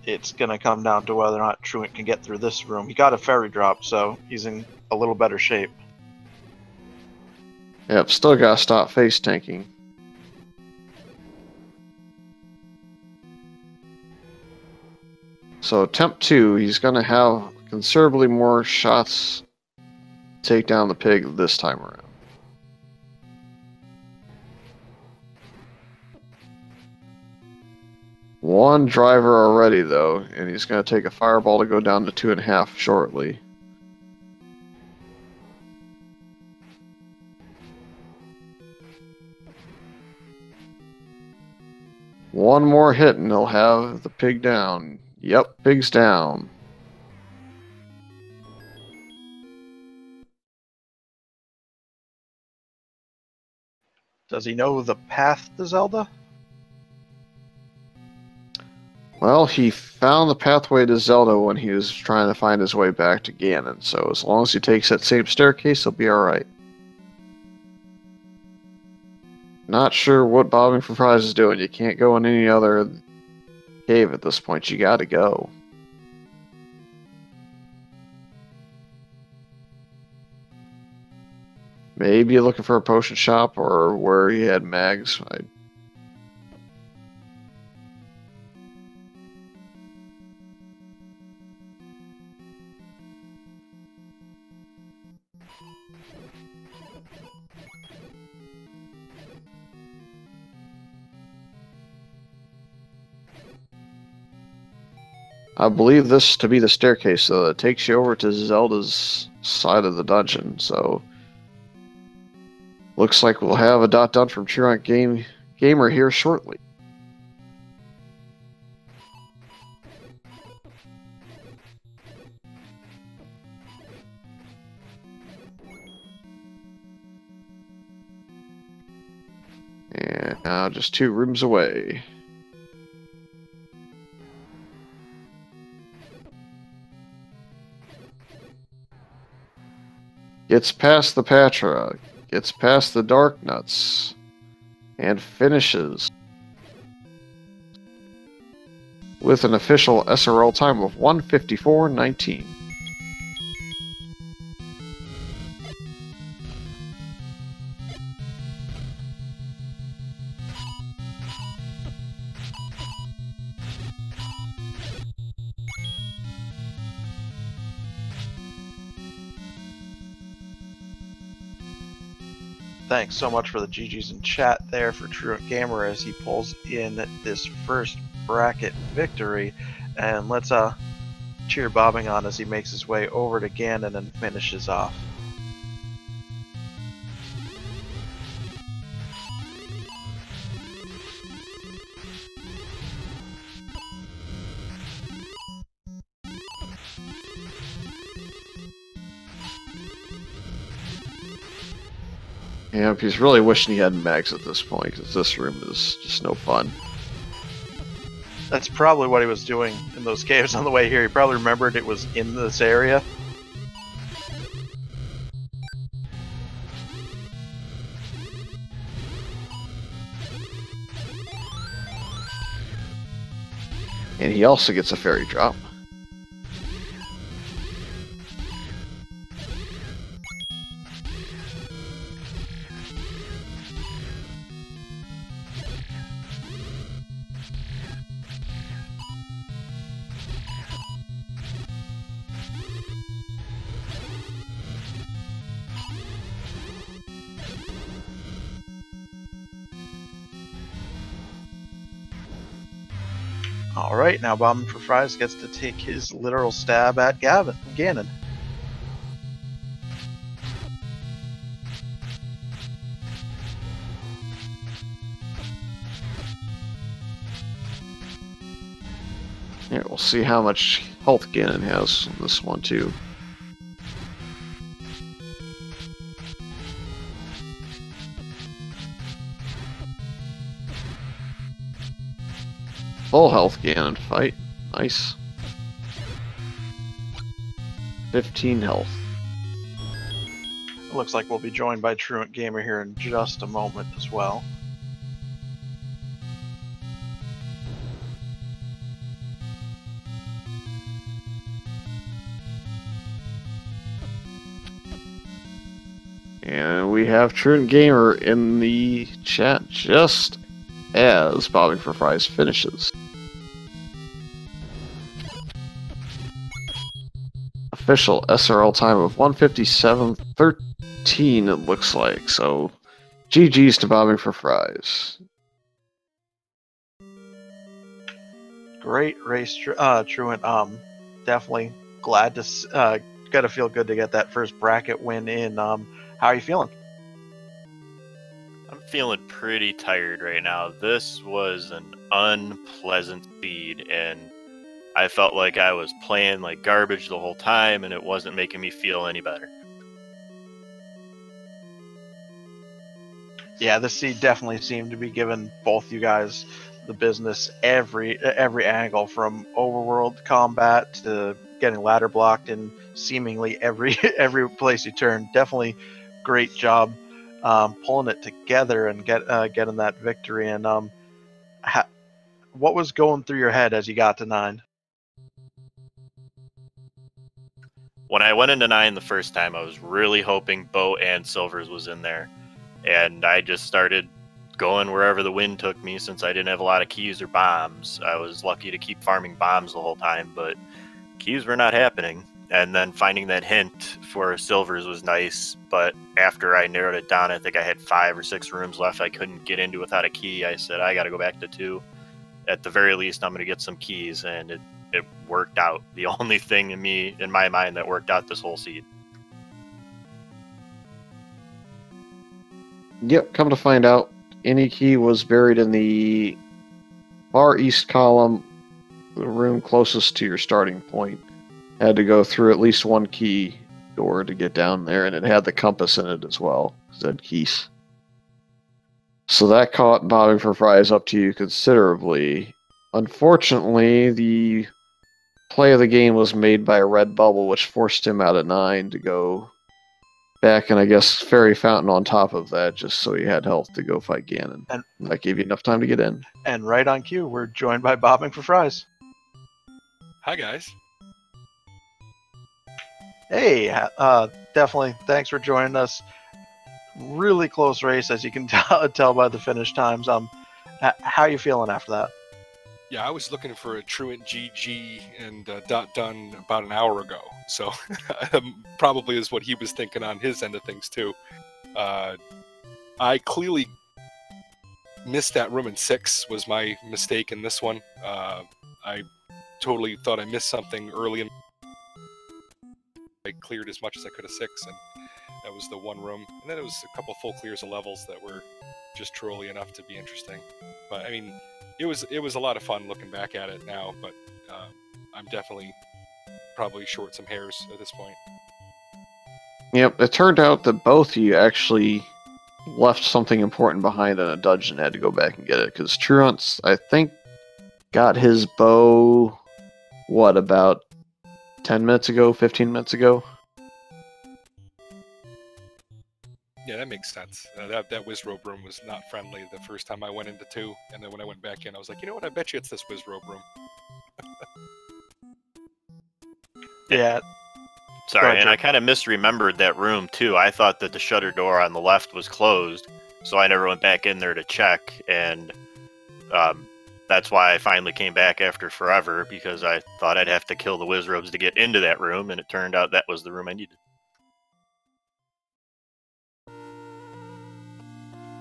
it's going to come down to whether or not Truant can get through this room. He got a fairy drop, so he's in a little better shape. Yep, still gotta stop face tanking. So attempt 2, he's gonna have considerably more shots to take down the pig this time around. One driver already though, and he's gonna take a fireball to go down to 2.5 shortly. One more hit and he'll have the pig down. Yep, pig's down. Does he know the path to Zelda? Well, he found the pathway to Zelda when he was trying to find his way back to Ganon, so as long as he takes that same staircase, he'll be alright. Not sure what Bobbing4Fries is doing. You can't go in any other cave at this point. You gotta go. Maybe looking for a potion shop or where he had mags. I believe this to be the staircase, though, that takes you over to Zelda's side of the dungeon, so looks like we'll have a dot done from TruantGamer here shortly. And now just 2 rooms away. Gets past the Patra, gets past the Dark Nuts, and finishes with an official SRL time of 1:54:19. Thanks so much for the GGs in chat there for TruantGamer as he pulls in this first bracket victory. And let's cheer Bobbing on as he makes his way over to Ganon and finishes off. Yep, he's really wishing he had mags at this point, because this room is just no fun. That's probably what he was doing in those caves on the way here. He probably remembered it was in this area. And he also gets a fairy drop. Alright, now Bobbing4Fries gets to take his literal stab at Ganon. Yeah, we'll see how much health Ganon has on this one too. Full health Ganon fight. Nice. 15 health. Looks like we'll be joined by TruantGamer here in just a moment as well. And we have TruantGamer in the chat just as Bobbing4Fries finishes. Official SRL time of 1:57:13 it looks like, so GG's to Bobbing4Fries. Great race, Truant. Definitely glad to gotta feel good to get that first bracket win in. How are you feeling? I'm feeling pretty tired right now. This was an unpleasant feed, and I felt like I was playing like garbage the whole time, and it wasn't making me feel any better. Yeah, this seed definitely seemed to be giving both you guys the business every angle, from overworld combat to getting ladder blocked in seemingly every place you turn. Definitely great job pulling it together and getting that victory. And what was going through your head as you got to 9? When I went into 9 the first time, I was really hoping Bo and Silvers was in there, and I just started going wherever the wind took me since I didn't have a lot of keys or bombs. I was lucky to keep farming bombs the whole time, but keys were not happening. And then finding that hint for Silvers was nice, but after I narrowed it down, I think I had 5 or 6 rooms left I couldn't get into without a key. I said, I gotta go back to 2. At the very least, I'm gonna get some keys, and it worked out. The only thing in my mind that worked out this whole seed. Yep, come to find out, any key was buried in the far east column, the room closest to your starting point. Had to go through at least one key door to get down there, and it had the compass in it as well, because it had keys. So that caught Bobbing4Fries up to you considerably. Unfortunately, the play of the game was made by a red bubble, which forced him out of 9 to go back, and I guess Fairy Fountain on top of that, just so he had health to go fight Ganon. And that gave you enough time to get in. And right on cue, we're joined by Bobbing4Fries. Hi, guys. Hey, definitely thanks for joining us. Really close race, as you can tell by the finish times. How are you feeling after that? Yeah, I was looking for a Truant GG and done about an hour ago, so probably is what he was thinking on his end of things too. I clearly missed that room in 6 was my mistake in this one. I totally thought I missed something early in. I cleared as much as I could of 6, and that was the one room. And then it was a couple full clears of levels that were just trolly enough to be interesting. But I mean, it was a lot of fun looking back at it now. But I'm definitely probably short some hairs at this point. Yep, it turned out that both of you actually left something important behind in a dungeon and had to go back and get it. Because Truant's, I think, got his bow, what, about 10 minutes ago, 15 minutes ago? Yeah, that makes sense. That Wizrobe room was not friendly the first time I went into 2, and then when I went back in, I was like, you know what, I bet you it's this Wizrobe room. Yeah. Sorry, Gotcha. and I kind of misremembered that room too. I thought that the shutter door on the left was closed, so I never went back in there to check, and that's why I finally came back after forever, because I thought I'd have to kill the Wizrobes to get into that room, and it turned out that was the room I needed.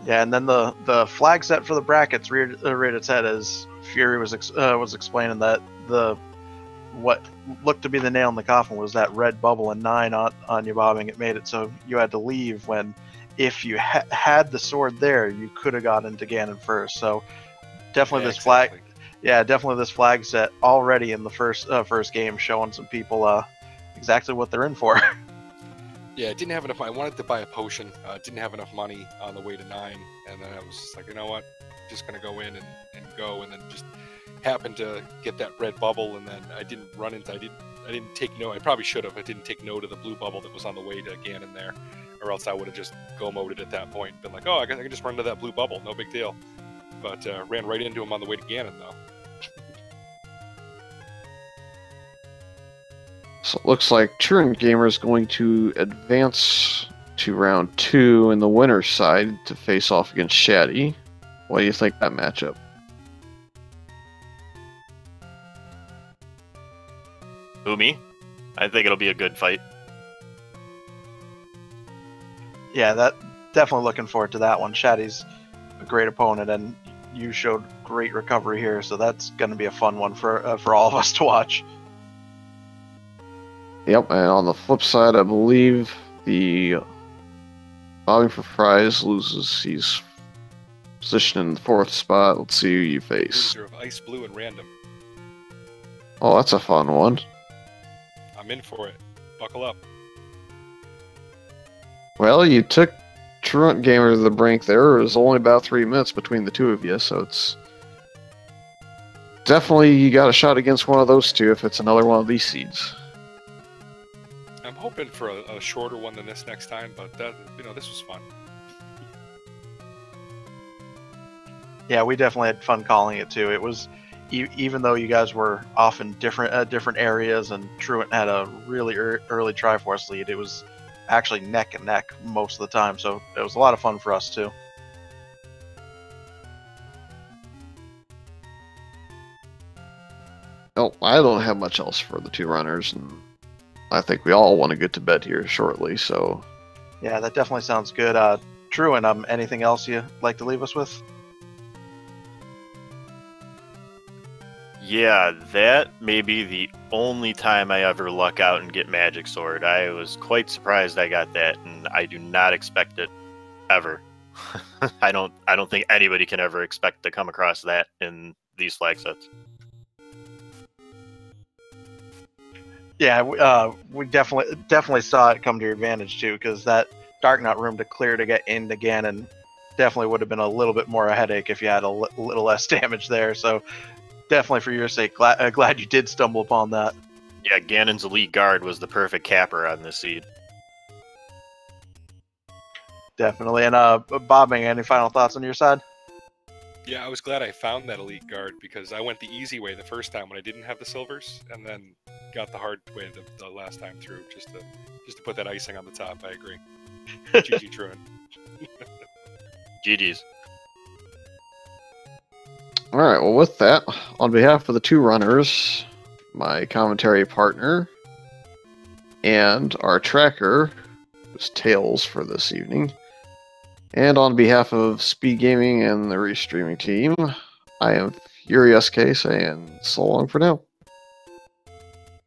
Yeah, and then the flag set for the brackets reared its head as Fury was explaining that what looked to be the nail in the coffin was that red bubble and 9 on your bobbing. It made it so you had to leave when, if you had the sword there, you could have got into Ganon first. So definitely this exactly. definitely this flag set already in the first game, showing some people exactly what they're in for. Yeah, I didn't have enough. I wanted to buy a potion. Didn't have enough money on the way to 9, and then I was just like, you know what? I'm just gonna go in and go, and then just happened to get that red bubble, and then I didn't run into. I didn't take note. I probably should have. I didn't take note of the blue bubble that was on the way to Ganon there, or else I would have just go-moded at that point and been like, oh, I guess I can just run into that blue bubble. No big deal. But ran right into him on the way to Ganon, though. So it looks like TruantGamer is going to advance to round 2 in the winner's side to face off against Shaddy. What do you think that matchup? Who, me? I think it'll be a good fight. Yeah, that definitely looking forward to that one. Shaddy's a great opponent, and you showed great recovery here, so that's going to be a fun one for all of us to watch. Yep, and on the flip side, I believe the Bobbing4Fries loses. He's positioned in the 4th spot. Let's see who you face. Loser of Ice Blue and Random. Oh, that's a fun one. I'm in for it. Buckle up. Well, you took TruantGamer to the brink there. It was only about 3 minutes between the two of you, so it's definitely you got a shot against one of those two if it's another one of these seeds. I'm hoping for a shorter one than this next time, but this was fun. Yeah, we definitely had fun calling it too. It was, even though you guys were off in different areas, and Truant had a really early Triforce lead, it was actually neck and neck most of the time. So it was a lot of fun for us too. Well, I don't have much else for the two runners, and I think we all want to get to bed here shortly, so... Yeah, that definitely sounds good. Truant, anything else you'd like to leave us with? Yeah, that may be the only time I ever luck out and get Magic Sword. I was quite surprised I got that, and I do not expect it ever. I don't think anybody can ever expect to come across that in these flag sets. Yeah, we definitely saw it come to your advantage too, because that Dark Knot room to clear to get into Ganon definitely would have been a little bit more a headache if you had a little less damage there. So definitely for your sake, glad you did stumble upon that. Yeah, Ganon's Elite Guard was the perfect capper on this seed. Definitely. And Bobbing, any final thoughts on your side? Yeah, I was glad I found that Elite Guard, because I went the easy way the first time when I didn't have the silvers, and then got the hard way the last time through, just to put that icing on the top. I agree. GG Truant. GG's. Alright, well with that, on behalf of the two runners, my commentary partner, and our tracker, who's Tails for this evening, and on behalf of Speed Gaming and the restreaming team, I am Fury SK saying so long for now.